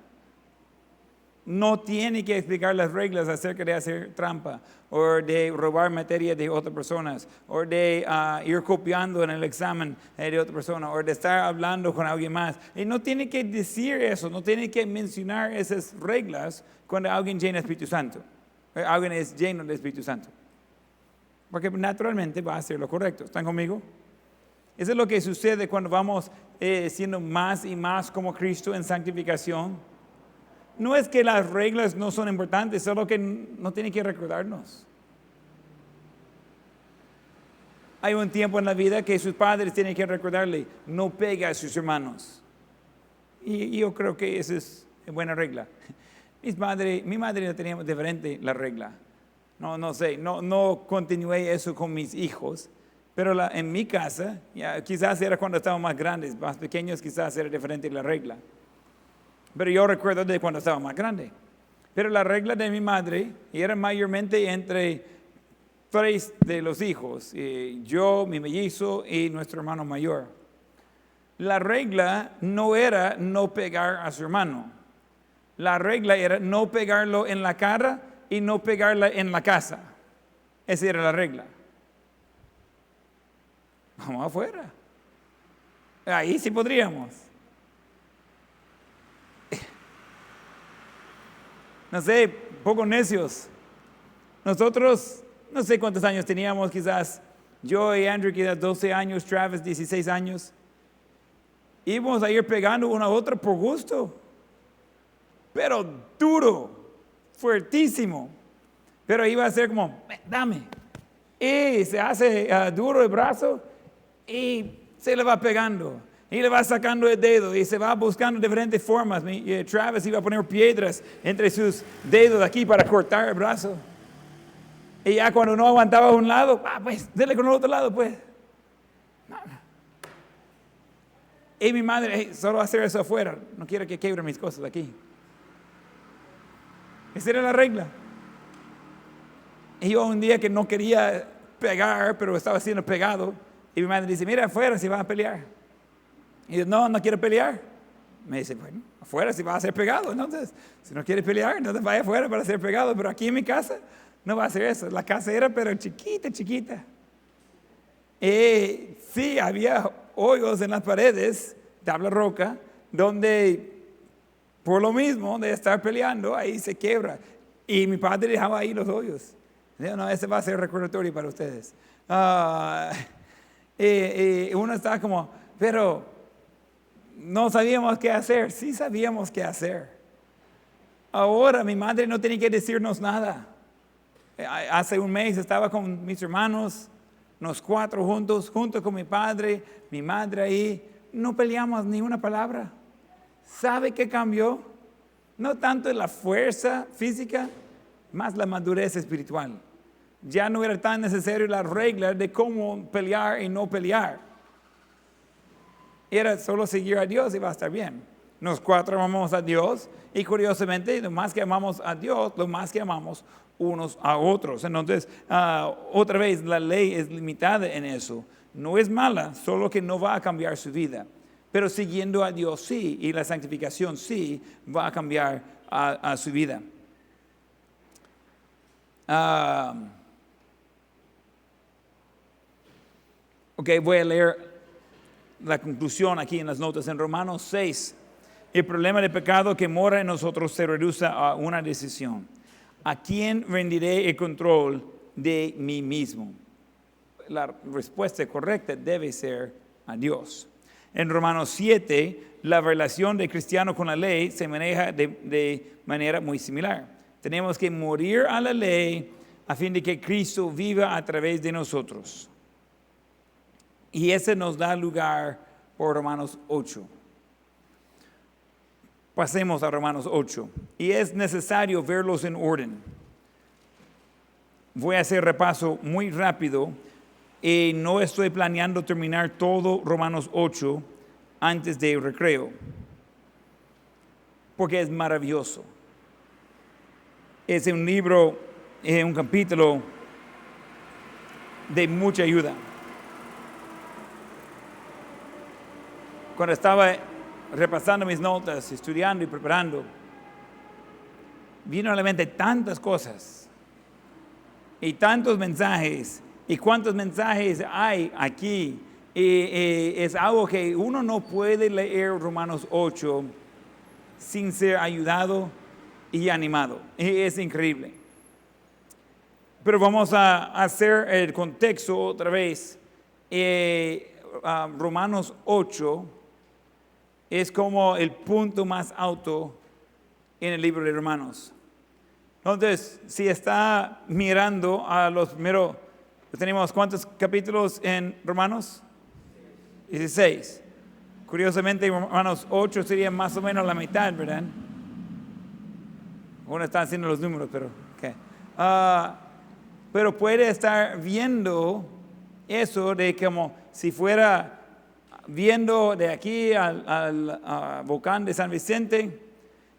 No tiene que explicar las reglas acerca de hacer trampa, o de robar materia de otras personas, o de ir copiando en el examen de otra persona, o de estar hablando con alguien más. Y no tiene que decir eso, no tiene que mencionar esas reglas cuando alguien llena el Espíritu Santo. Alguien es lleno del Espíritu Santo. Porque naturalmente va a hacer lo correcto. ¿Están conmigo? Eso es lo que sucede cuando vamos siendo más y más como Cristo en santificación. No es que las reglas no son importantes, solo que no tiene que recordarnos. Hay un tiempo en la vida que sus padres tienen que recordarle, no pegue a sus hermanos. Y yo creo que esa es buena regla. Mi madre no tenía diferente la regla. No continué eso con mis hijos. Pero en mi casa, quizás era cuando estaban más grandes, más pequeños, quizás era diferente la regla. Pero yo recuerdo de cuando estaba más grande. Pero la regla de mi madre era mayormente entre 3 de los hijos, yo, mi mellizo y nuestro hermano mayor. La regla no era no pegar a su hermano. La regla era no pegarlo en la cara y no pegarla en la casa. Esa era la regla. Vamos afuera. Ahí sí podríamos. No sé, poco necios. Nosotros, no sé cuántos años teníamos, quizás yo y Andrew, quizás 12 años, Travis, 16 años. Íbamos a ir pegando uno a otro por gusto. Pero duro, fuertísimo. Pero iba a ser como, dame. Y se hace duro el brazo y se le va pegando. Y le va sacando el dedo y se va buscando diferentes formas. Travis iba a poner piedras entre sus dedos aquí para cortar el brazo. Y ya cuando no aguantaba a un lado, pues, dele con el otro lado, pues. Y mi madre, solo hacer eso afuera. No quiero que quiebre mis cosas aquí. Esa era la regla. Y yo un día que no quería pegar, pero estaba siendo pegado. Y mi madre dice, mira afuera si van a pelear. Y yo, no quiero pelear. Me dice, bueno, afuera si vas a ser pegado. Entonces, si no quieres pelear, entonces vaya afuera para ser pegado. Pero aquí en mi casa no va a hacer eso. La casa era pero chiquita. Y sí, había hoyos en las paredes, tabla roca, donde por lo mismo de estar peleando, ahí se quiebra. Y mi padre dejaba ahí los hoyos. Digo, no, ese va a ser recordatorio para ustedes. Y uno está como, pero no sabíamos qué hacer. Sí sabíamos qué hacer. Ahora mi madre no tiene que decirnos nada. Hace un mes estaba con mis hermanos, los 4 juntos con mi padre, mi madre ahí. No peleamos ni una palabra. ¿Sabe qué cambió? No tanto la fuerza física, más la madurez espiritual. Ya no era tan necesario la regla de cómo pelear y no pelear. Era solo seguir a Dios y va a estar bien. Los 4 amamos a Dios y curiosamente, lo más que amamos a Dios, lo más que amamos unos a otros. Entonces, otra vez, la ley es limitada en eso. No es mala, solo que no va a cambiar su vida. Pero siguiendo a Dios sí, y la santificación sí, va a cambiar a su vida. Voy a leer la conclusión aquí en las notas en Romanos 6. El problema del pecado que mora en nosotros se reduce a una decisión. ¿A quién rendiré el control de mí mismo? La respuesta correcta debe ser a Dios. En Romanos 7, la relación del cristiano con la ley se maneja de manera muy similar. Tenemos que morir a la ley a fin de que Cristo viva a través de nosotros. Y ese nos da lugar por Romanos 8. Pasemos a Romanos 8. Y es necesario verlos en orden. Voy a hacer repaso muy rápido. Y no estoy planeando terminar todo Romanos 8 antes del recreo. Porque es maravilloso. Es un libro, un capítulo de mucha ayuda. Cuando estaba repasando mis notas, estudiando y preparando, vino a la mente tantas cosas y tantos mensajes y cuántos mensajes hay aquí. Es algo que uno no puede leer Romanos 8 sin ser ayudado y animado. Es increíble. Pero vamos a hacer el contexto otra vez. Romanos 8 es como el punto más alto en el libro de Romanos. Entonces, si está mirando a los primeros, tenemos ¿cuántos capítulos en Romanos? 16. Curiosamente, Romanos 8 sería más o menos la mitad, ¿verdad? Uno está haciendo los números, pero okay. Pero puede estar viendo eso de como si fuera viendo de aquí al volcán de San Vicente,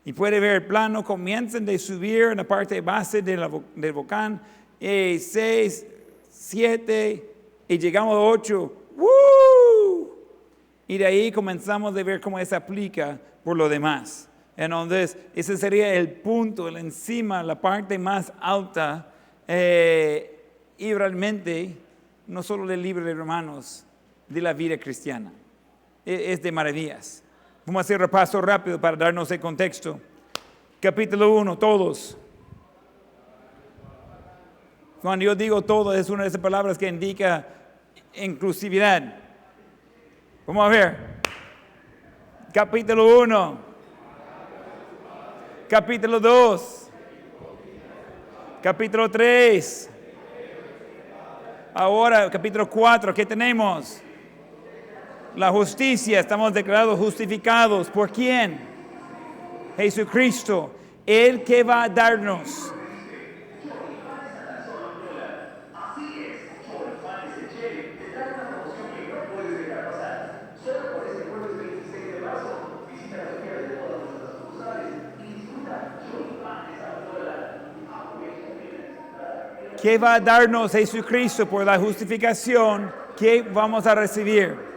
y puede ver el plano, comienzan de subir en la parte base del volcán, 6, 7, y llegamos a 8. ¡Woo! Y de ahí comenzamos a ver cómo eso aplica por lo demás. Entonces, ese sería el punto, el encima, la parte más alta, y realmente, no solo del libro de Romanos, de la vida cristiana. Es de maravillas. Vamos a hacer repaso rápido para darnos el contexto. Capítulo 1, todos. Cuando yo digo todo, es una de esas palabras que indica inclusividad. Vamos a ver. Capítulo 1. Capítulo 2. Capítulo 3. Ahora, capítulo 4, ¿qué tenemos? La justicia, estamos declarados justificados. ¿Por quién? Jesucristo, el que va a darnos. ¿Qué va a darnos Jesucristo por la justificación que vamos a recibir?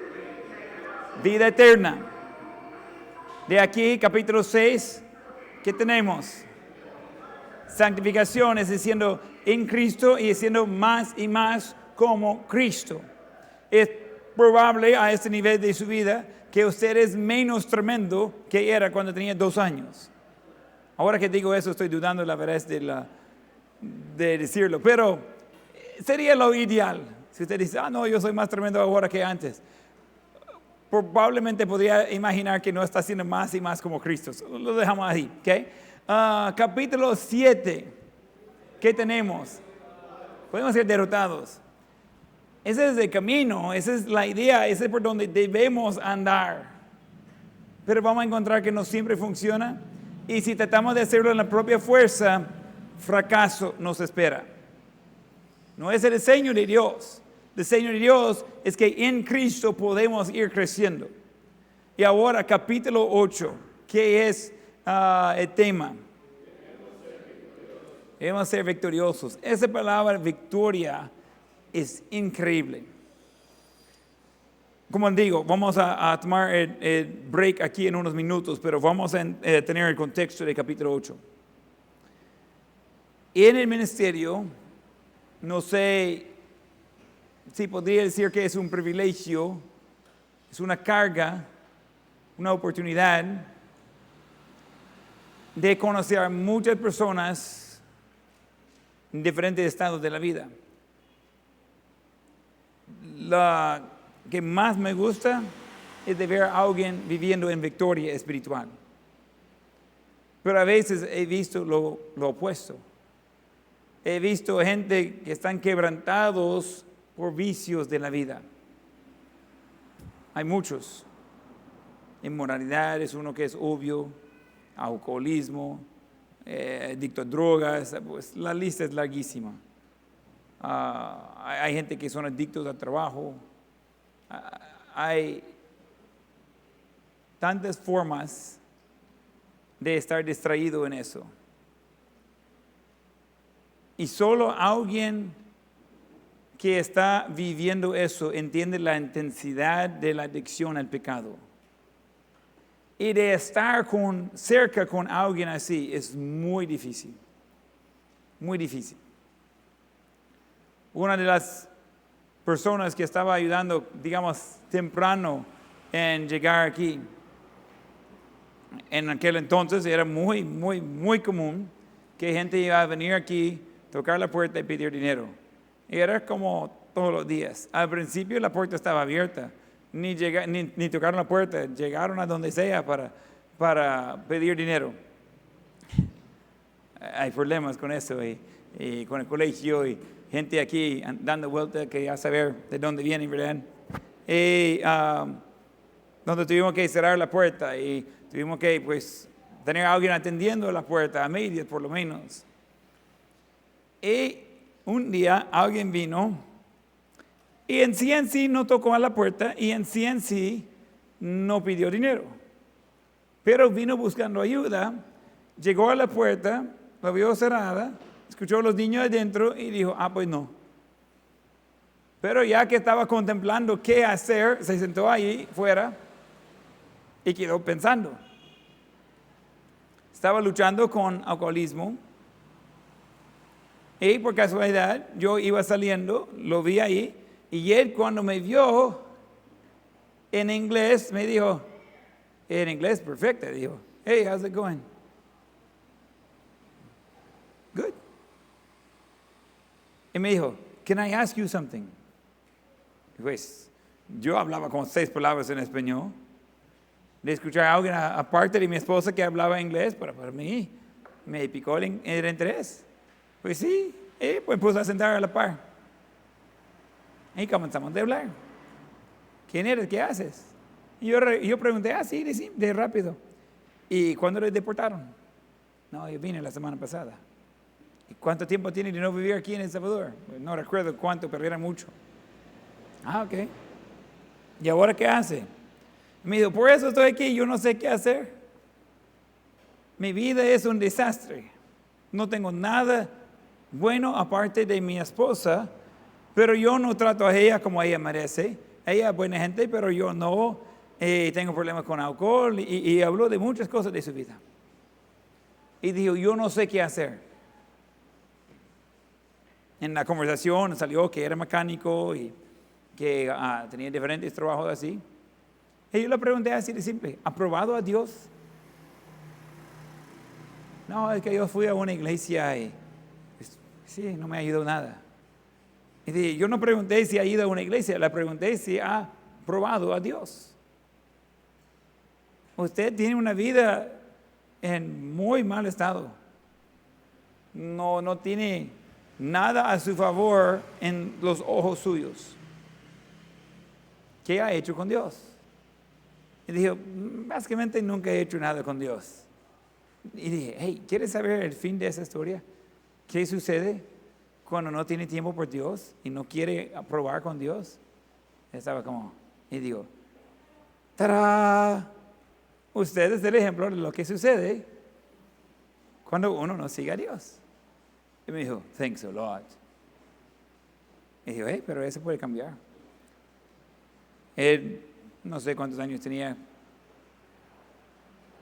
Vida eterna. De aquí, capítulo 6, ¿qué tenemos? Santificación, es diciendo en Cristo y siendo más y más como Cristo. Es probable a este nivel de su vida que usted es menos tremendo que era cuando tenía 2 años. Ahora que digo eso, estoy dudando la verdad de decirlo, pero sería lo ideal. Si usted dice, no, yo soy más tremendo ahora que antes. Probablemente podría imaginar que no está siendo más y más como Cristo. Lo dejamos ahí, ¿ok? Capítulo 7. ¿Qué tenemos? Podemos ser derrotados. Ese es el camino, esa es la idea, ese es por donde debemos andar. Pero vamos a encontrar que no siempre funciona. Y si tratamos de hacerlo en la propia fuerza, fracaso nos espera. No es el diseño de Dios. El diseño de Dios es que en Cristo podemos ir creciendo. Y ahora capítulo 8, ¿qué es el tema? Debemos ser victoriosos. Esa palabra victoria es increíble. Como digo, vamos a tomar el break aquí en unos minutos, pero vamos a tener el contexto del capítulo 8. En el ministerio, no sé si podría decir que es un privilegio, es una carga, una oportunidad de conocer a muchas personas en diferentes estados de la vida. La que más me gusta es de ver a alguien viviendo en victoria espiritual. Pero a veces he visto lo opuesto. He visto gente que están quebrantados por vicios de la vida. Hay muchos. Inmoralidad es uno que es obvio, alcoholismo, adicto a drogas, pues la lista es larguísima. Hay gente que son adictos al trabajo. Hay tantas formas de estar distraído en eso. Y solo alguien que está viviendo eso entiende la intensidad de la adicción al pecado. Y de estar cerca con alguien así es muy difícil. Muy difícil. Una de las personas que estaba ayudando, digamos, temprano en llegar aquí, en aquel entonces era muy común que gente iba a venir aquí, tocar la puerta y pedir dinero. Y era como todos los días. Al principio la puerta estaba abierta. Ni tocaron la puerta, llegaron a donde sea para pedir dinero. Hay problemas con eso y con el colegio y gente aquí dando vueltas que ya saber de dónde vienen, ¿verdad? Y donde tuvimos que cerrar la puerta y tuvimos que pues tener a alguien atendiendo la puerta, a medias por lo menos. Y un día alguien vino y en sí no tocó a la puerta y en sí no pidió dinero. Pero vino buscando ayuda, llegó a la puerta, la vio cerrada, escuchó a los niños adentro y dijo, pues no. Pero ya que estaba contemplando qué hacer, se sentó ahí fuera y quedó pensando. Estaba luchando con alcoholismo. Y por casualidad, yo iba saliendo, lo vi ahí, y él cuando me vio en inglés, me dijo, en inglés perfecto, dijo, hey, how's it going? Good. Y me dijo, can I ask you something? Pues, yo hablaba con 6 palabras en español. De escuchar a alguien aparte de mi esposa que hablaba inglés, pero para mí me picó el interés. Pues sí, pues puse a sentar a la par. Y comenzamos a hablar. ¿Quién eres? ¿Qué haces? Y yo pregunté, sí, de rápido. ¿Y cuándo le deportaron? No, yo vine la semana pasada. ¿Y cuánto tiempo tiene de no vivir aquí en El Salvador? Pues no recuerdo cuánto, pero era mucho. Ok. ¿Y ahora qué hace? Me dijo, por eso estoy aquí, yo no sé qué hacer. Mi vida es un desastre. No tengo nada bueno aparte de mi esposa, pero yo no trato a ella como ella merece. Ella es buena gente, pero yo no. Tengo problemas con alcohol y habló de muchas cosas de su vida. Y dijo, yo no sé qué hacer. En la conversación salió que era mecánico y que tenía diferentes trabajos así. Y yo le pregunté así de simple, ¿ha probado a Dios? No, es que yo fui a una iglesia y sí, no me ayudó nada. Y dije, yo no pregunté si ha ido a una iglesia, le pregunté si ha probado a Dios. Usted tiene una vida en muy mal estado. No tiene nada a su favor en los ojos suyos. ¿Qué ha hecho con Dios? Y dijo, básicamente nunca he hecho nada con Dios. Y dije, hey, ¿quieres saber el fin de esa historia? ¿Qué sucede cuando no tiene tiempo por Dios y no quiere probar con Dios? Estaba como, y digo, ¡tará! Usted es el ejemplo de lo que sucede cuando uno no sigue a Dios. Y me dijo, thanks a lot. Y dijo, hey, pero eso puede cambiar. Él, no sé cuántos años tenía.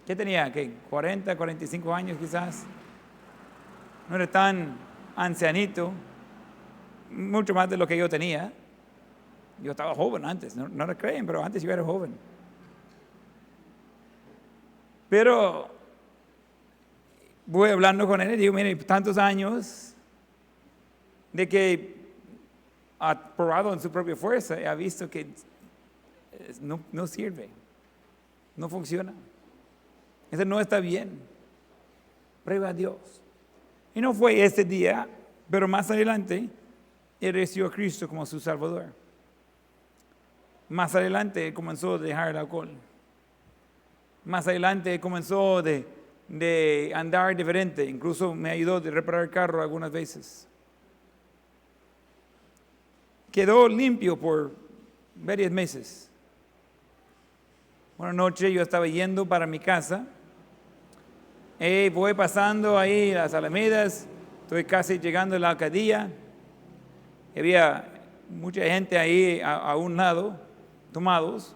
¿Qué tenía? ¿Qué? 40, 45 años quizás. No era tan ancianito, mucho más de lo que yo tenía. Yo estaba joven antes, no lo creen, pero antes yo era joven. Pero voy hablando con él y digo, mire, tantos años de que ha probado en su propia fuerza y ha visto que no sirve, no funciona. Eso no está bien. Prueba a Dios. Y no fue ese día, pero más adelante, él recibió a Cristo como su Salvador. Más adelante comenzó a dejar el alcohol. Más adelante comenzó de andar diferente. Incluso me ayudó a reparar el carro algunas veces. Quedó limpio por varios meses. Una noche yo estaba yendo para mi casa. Voy pasando ahí las alamedas. Estoy casi llegando a la alcaldía. Había mucha gente ahí a un lado, tomados.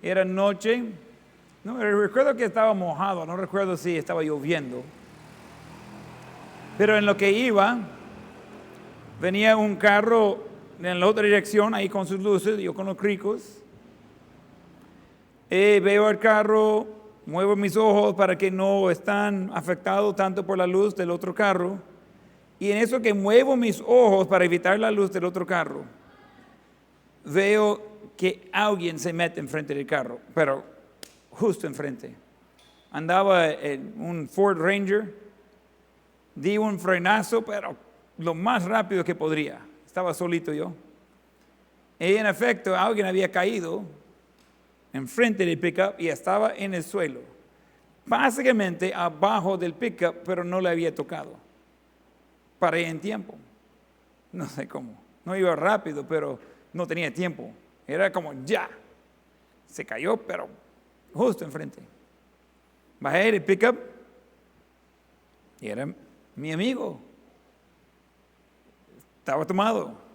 Era noche. No, recuerdo que estaba mojado, no recuerdo si estaba lloviendo. Pero en lo que iba, venía un carro en la otra dirección, ahí con sus luces, yo con los cricos. Veo el carro, muevo mis ojos para que no están afectados tanto por la luz del otro carro. Y en eso que muevo mis ojos para evitar la luz del otro carro, veo que alguien se mete enfrente del carro, pero justo enfrente. Andaba en un Ford Ranger, di un frenazo, pero lo más rápido que podría. Estaba solito yo. Y en efecto, alguien había caído enfrente del pickup y estaba en el suelo. Básicamente abajo del pickup, pero no le había tocado. Paré en tiempo. No sé cómo. No iba rápido, pero no tenía tiempo. Era como ya. Se cayó, pero justo enfrente. Bajé del pickup y era mi amigo. Estaba tomado.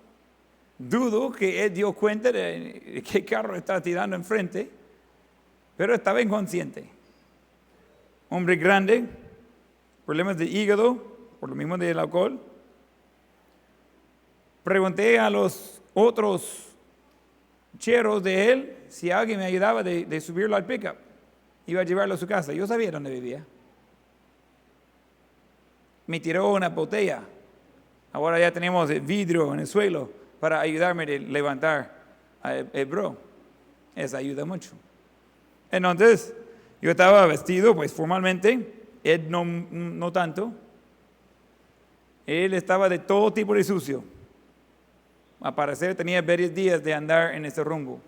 Dudo que él dio cuenta de qué carro estaba tirando enfrente, pero estaba inconsciente. Hombre grande, problemas de hígado, por lo mismo del alcohol. Pregunté a los otros cheros de él si alguien me ayudaba de subirlo al pickup. Iba a llevarlo a su casa. Yo sabía dónde vivía. Me tiró una botella. Ahora ya tenemos el vidrio en el suelo para ayudarme a levantar el bro. Eso ayuda mucho. Entonces, yo estaba vestido pues formalmente, él no tanto. Él estaba de todo tipo de sucio. Al parecer tenía varios días de andar en ese rumbo.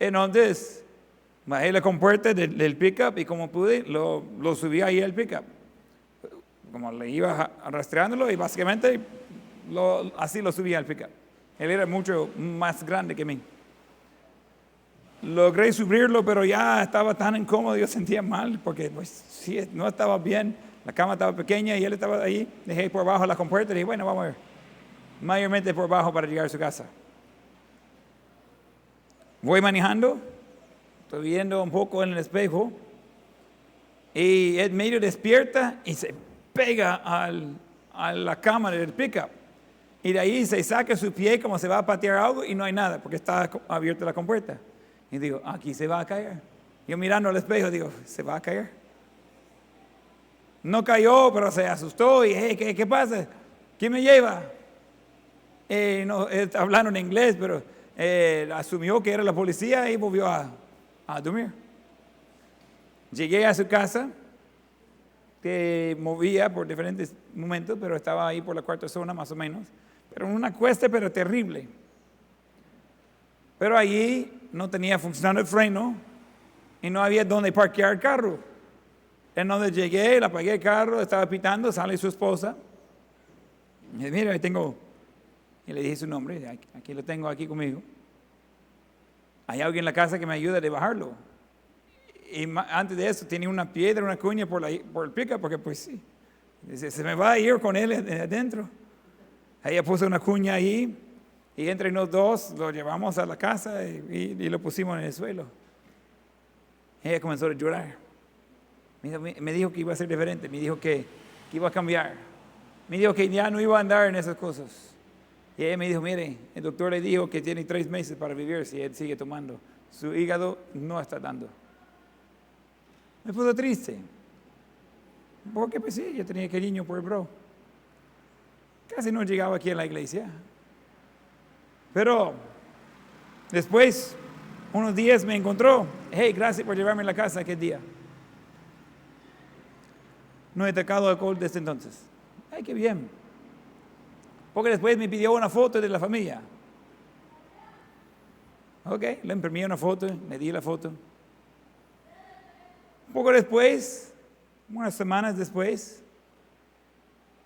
Entonces, bajé la compuerta del pickup y como pude, lo subí ahí al pickup. Como le iba arrastrándolo y básicamente así lo subí al pickup. Él era mucho más grande que mí. Logré subirlo, pero ya estaba tan incómodo, yo sentía mal, porque pues, sí, no estaba bien, la cama estaba pequeña y él estaba ahí. Dejé por abajo la compuerta y dije, bueno, vamos a ver. Mayormente por abajo para llegar a su casa. Voy manejando, estoy viendo un poco en el espejo y él medio despierta y se pega a la cámara del pickup. Y de ahí se saca su pie como se va a patear algo y no hay nada porque está abierta la compuerta. Y digo, aquí se va a caer. Yo mirando al espejo digo, ¿se va a caer? No cayó, pero se asustó y, hey, ¿qué pasa? ¿Quién me lleva? No, hablando en inglés, pero asumió que era la policía y volvió a dormir. Llegué a su casa, que movía por diferentes momentos, pero estaba ahí por la cuarta zona más o menos. Pero en una cuesta, pero terrible. Pero allí no tenía funcionando el freno y no había donde parquear el carro. En donde llegué, le apagué el carro, estaba pitando, sale su esposa. Y dije, mira, ahí tengo. Y le dije su nombre, aquí lo tengo aquí conmigo. Hay alguien en la casa que me ayuda a bajarlo. Y antes de eso tenía una piedra, una cuña por el pickup, porque pues sí, se me va a ir con él adentro. Ella puso una cuña ahí y entre los dos lo llevamos a la casa y lo pusimos en el suelo. Ella comenzó a llorar. Me dijo que iba a ser diferente, me dijo que iba a cambiar. Me dijo que ya no iba a andar en esas cosas. Y ella me dijo, mire, el doctor le dijo que tiene 3 meses para vivir si él sigue tomando. Su hígado no está dando. Me puso triste. Porque pues sí, yo tenía cariño por el bro. Casi no llegaba aquí a la iglesia. Pero después, unos días me encontró. Hey, gracias por llevarme a la casa aquel día. No he tocado alcohol desde entonces. Ay, qué bien. Porque después me pidió una foto de la familia. Ok, le imprimí una foto, le di la foto. Un poco después, unas semanas después,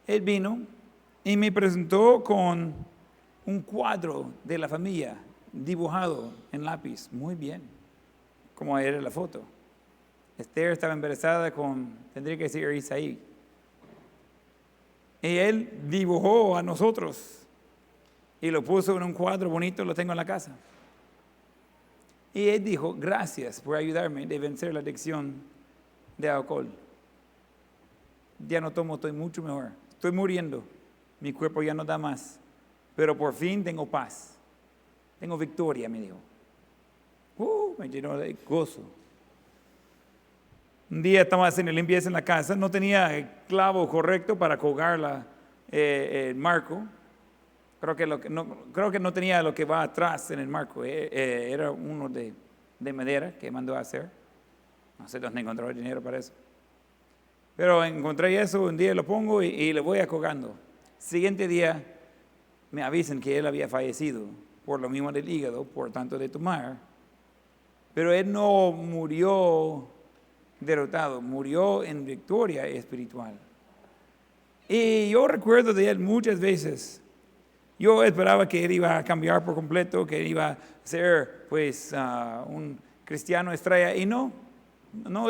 él vino y me presentó con un cuadro de la familia dibujado en lápiz. Muy bien, como era la foto. Esther estaba embarazada tendría que ser Isaí. Y él dibujó a nosotros y lo puso en un cuadro bonito, lo tengo en la casa. Y él dijo, gracias por ayudarme a vencer la adicción de alcohol. Ya no tomo, estoy mucho mejor. Estoy muriendo, mi cuerpo ya no da más. Pero por fin tengo paz. Tengo victoria, me dijo. Me llenó de gozo. Un día estaba haciendo limpieza en la casa, no tenía el clavo correcto para colgar el marco. Creo que no tenía lo que va atrás en el marco. Era uno de madera que mandó a hacer. No sé dónde encontró el dinero para eso. Pero encontré eso, un día lo pongo y lo voy colgando. Siguiente día me avisan que él había fallecido por lo mismo del hígado, por tanto de tomar. Pero él no murió derrotado, murió en victoria espiritual. Y yo recuerdo de él muchas veces. Yo esperaba que él iba a cambiar por completo, que él iba a ser pues un cristiano estrella. Y no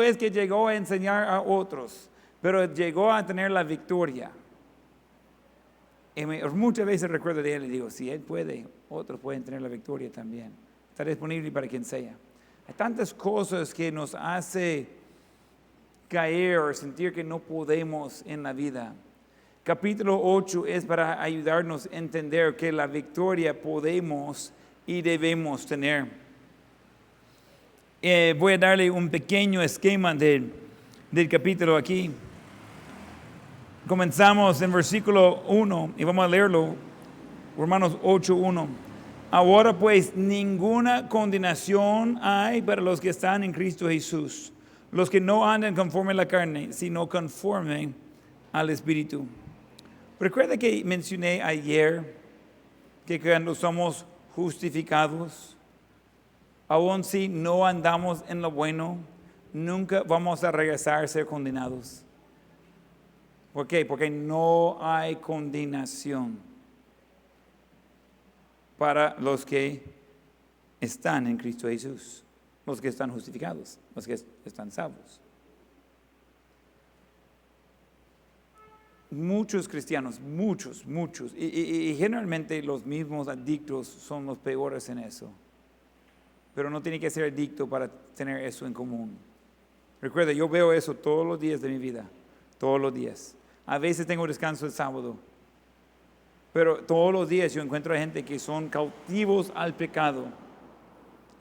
es que llegó a enseñar a otros, pero llegó a tener la victoria. Y muchas veces recuerdo de él y digo, si él puede, otros pueden tener la victoria también. Está disponible para quien sea. Hay tantas cosas que nos hace caer o sentir que no podemos en la vida. Capítulo 8 es para ayudarnos a entender que la victoria podemos y debemos tener. Voy a darle un pequeño esquema del capítulo aquí. Comenzamos en versículo 1 y vamos a leerlo, Romanos 8:1. Ahora pues ninguna condenación hay para los que están en Cristo Jesús, los que no andan conforme a la carne, sino conforme al Espíritu. Recuerda que mencioné ayer que cuando somos justificados, aun si no andamos en lo bueno, nunca vamos a regresar a ser condenados. ¿Por qué? Porque no hay condenación para los que están en Cristo Jesús, los que están justificados, los que están salvos. Muchos cristianos, muchos, y generalmente los mismos adictos son los peores en eso. Pero no tiene que ser adicto para tener eso en común. Recuerda, yo veo eso todos los días de mi vida, todos los días. A veces tengo descanso el sábado, pero todos los días yo encuentro a gente que son cautivos al pecado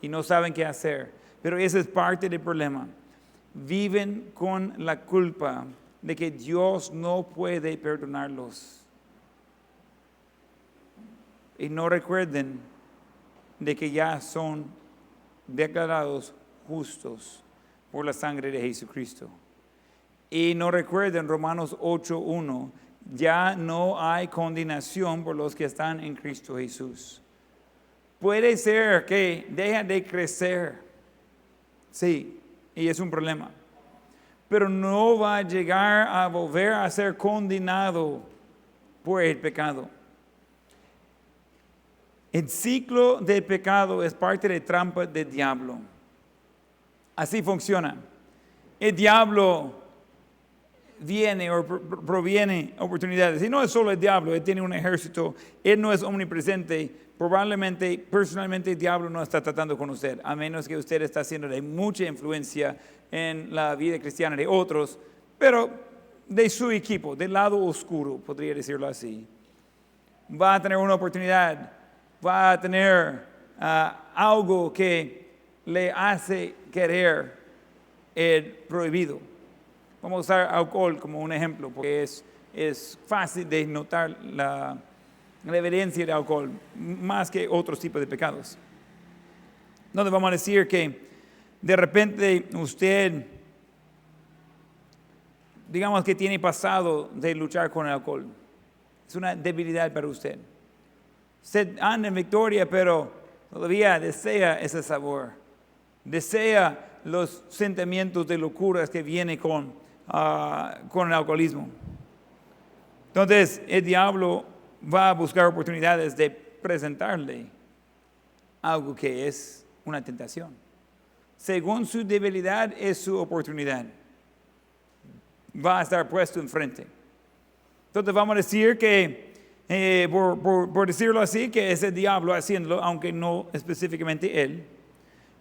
y no saben qué hacer. Pero ese es parte del problema. Viven con la culpa de que Dios no puede perdonarlos. Y no recuerden de que ya son declarados justos por la sangre de Jesucristo. Y no recuerden Romanos 8:1, ya no hay condenación por los que están en Cristo Jesús. Puede ser que dejan de crecer, sí, y es un problema. Pero no va a llegar a volver a ser condenado por el pecado. El ciclo del pecado es parte de trampa del diablo. Así funciona. El diablo viene o proviene oportunidades. Y no es solo el diablo, él tiene un ejército, él no es omnipresente. Probablemente, personalmente, el diablo no está tratando con usted, a menos que usted está haciendo de mucha influencia en la vida cristiana de otros, pero de su equipo, del lado oscuro, podría decirlo así. Va a tener una oportunidad, va a tener algo que le hace querer el prohibido. Vamos a usar alcohol como un ejemplo, porque es fácil de notar la evidencia de alcohol, más que otros tipos de pecados. Donde vamos a decir que de repente usted, digamos que tiene pasado de luchar con el alcohol. Es una debilidad para usted. Usted anda en victoria, pero Todavía desea ese sabor. Desea los sentimientos de locuras que vienen con el alcoholismo. Entonces, el diablo va a buscar oportunidades de presentarle algo que es una tentación. Según su debilidad es su oportunidad. Va a estar puesto enfrente. Entonces vamos a decir que, por decirlo así, que es el diablo haciéndolo, aunque no específicamente él.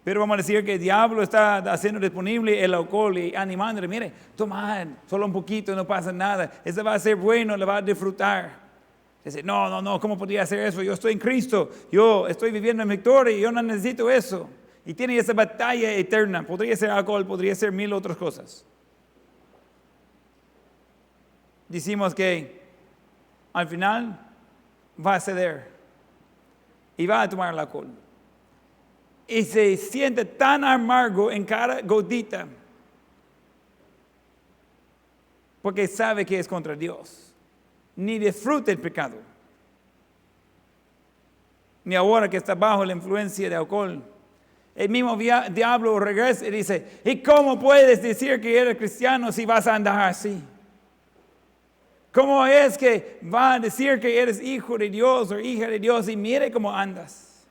Pero vamos a decir que el diablo está haciendo disponible el alcohol y animándole, mire, tomad solo un poquito, no pasa nada. Eso va a ser bueno, le va a disfrutar. Dice, no, ¿cómo podría hacer eso? Yo estoy en Cristo, yo estoy viviendo en victoria y yo no necesito eso. Y tiene esa batalla eterna. Podría ser alcohol, podría ser mil otras cosas. Decimos que al final va a ceder y va a tomar el alcohol. Y se siente tan amargo en cada gotita porque sabe que es contra Dios. Ni disfruta el pecado. Ni ahora que está bajo la influencia de alcohol. El mismo diablo regresa y dice, ¿y cómo puedes decir que eres cristiano si vas a andar así? ¿Cómo es que va a decir que eres hijo de Dios o hija de Dios y mire cómo andas?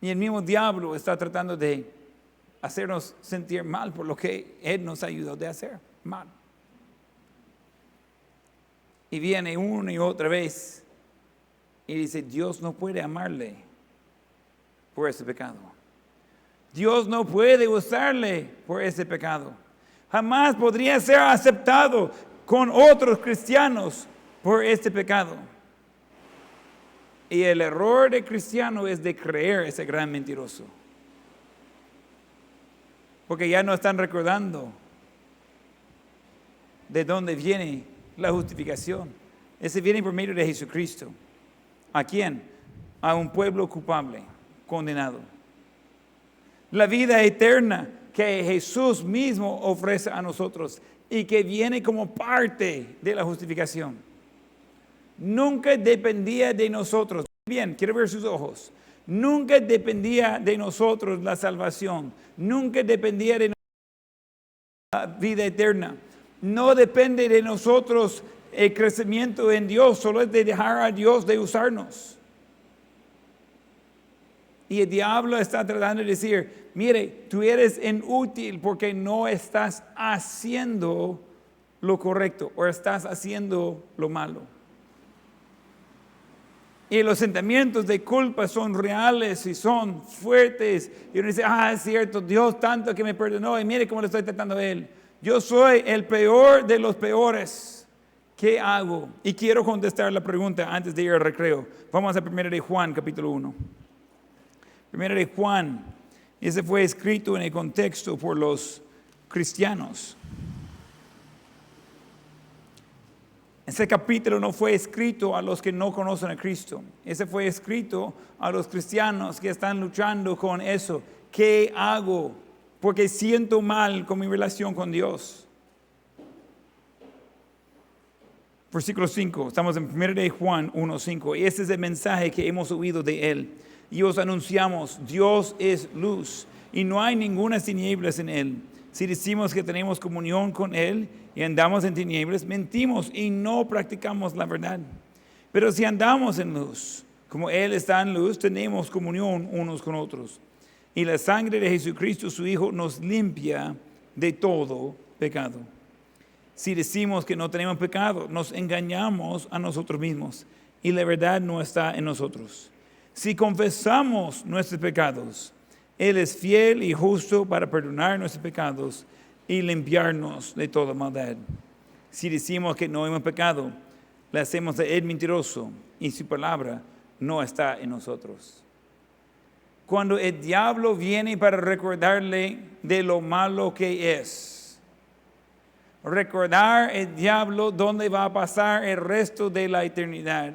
Y el mismo diablo está tratando de hacernos sentir mal por lo que Él nos ayudó de hacer mal. Y viene una y otra vez y dice, Dios no puede amarle por ese pecado. Dios no puede usarle por ese pecado. Jamás podría ser aceptado con otros cristianos por este pecado. Y el error de cristiano es de creer ese gran mentiroso. Porque ya no están recordando de dónde viene la justificación. Ese viene por medio de Jesucristo. ¿A quién? A un pueblo culpable, condenado. La vida eterna que Jesús mismo ofrece a nosotros y que viene como parte de la justificación. Nunca dependía de nosotros. Bien, quiero ver sus ojos. Nunca dependía de nosotros la salvación. Nunca dependía de la vida eterna. No depende de nosotros el crecimiento en Dios. Solo es de dejar a Dios de usarnos. Y el diablo está tratando de decir, mire, tú eres inútil porque no estás haciendo lo correcto o estás haciendo lo malo. Y los sentimientos de culpa son reales y son fuertes. Y uno dice, es cierto, Dios tanto que me perdonó y mire cómo le estoy tratando a Él. Yo soy el peor de los peores. ¿Qué hago? Y quiero contestar la pregunta antes de ir al recreo. Vamos a 1 de Juan, capítulo 1. 1 de Juan, ese fue escrito en el contexto por los cristianos. Ese capítulo no fue escrito a los que no conocen a Cristo. Ese fue escrito a los cristianos que están luchando con eso. ¿Qué hago? Porque siento mal con mi relación con Dios. Versículo 5, estamos en 1 de Juan 1:5. Y ese es el mensaje que hemos oído de Él. Y os anunciamos, Dios es luz y no hay ninguna tinieblas en Él. Si decimos que tenemos comunión con Él y andamos en tinieblas, mentimos y no practicamos la verdad. Pero si andamos en luz, como Él está en luz, tenemos comunión unos con otros. Y la sangre de Jesucristo, su Hijo, nos limpia de todo pecado. Si decimos que no tenemos pecado, nos engañamos a nosotros mismos y la verdad no está en nosotros. Si confesamos nuestros pecados, Él es fiel y justo para perdonar nuestros pecados y limpiarnos de toda maldad. Si decimos que no hemos pecado, le hacemos a Él mentiroso y su palabra no está en nosotros. Cuando el diablo viene para recordarle de lo malo que es, recordar el diablo dónde va a pasar el resto de la eternidad.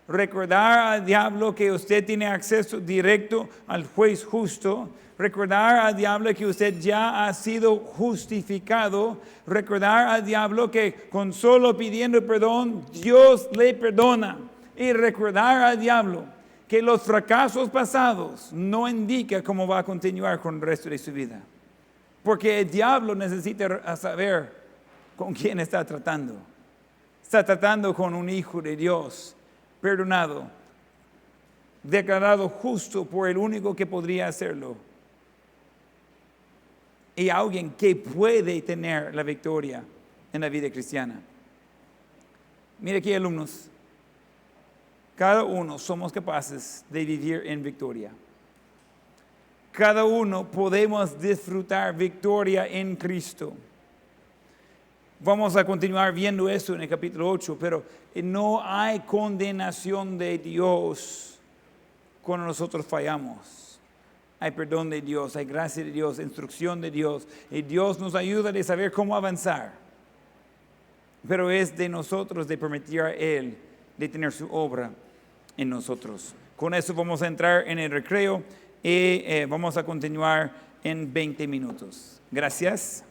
Recordar al diablo que usted tiene acceso directo al juez justo. Recordar al diablo que usted ya ha sido justificado. Recordar al diablo que con solo pidiendo perdón, Dios le perdona. Y recordar al diablo que los fracasos pasados no indican cómo va a continuar con el resto de su vida. Porque el diablo necesita saber con quién está tratando. Está tratando con un hijo de Dios, perdonado, declarado justo por el único que podría hacerlo. Y alguien que puede tener la victoria en la vida cristiana. Mire aquí, alumnos. Cada uno somos capaces de vivir en victoria. Cada uno podemos disfrutar victoria en Cristo. Vamos a continuar viendo esto en el capítulo 8, pero no hay condenación de Dios cuando nosotros fallamos. Hay perdón de Dios, hay gracia de Dios, instrucción de Dios, y Dios nos ayuda a saber cómo avanzar. Pero es de nosotros de permitir a Él de tener su obra en nosotros. Con eso vamos a entrar en el recreo y vamos a continuar en 20 minutos. Gracias.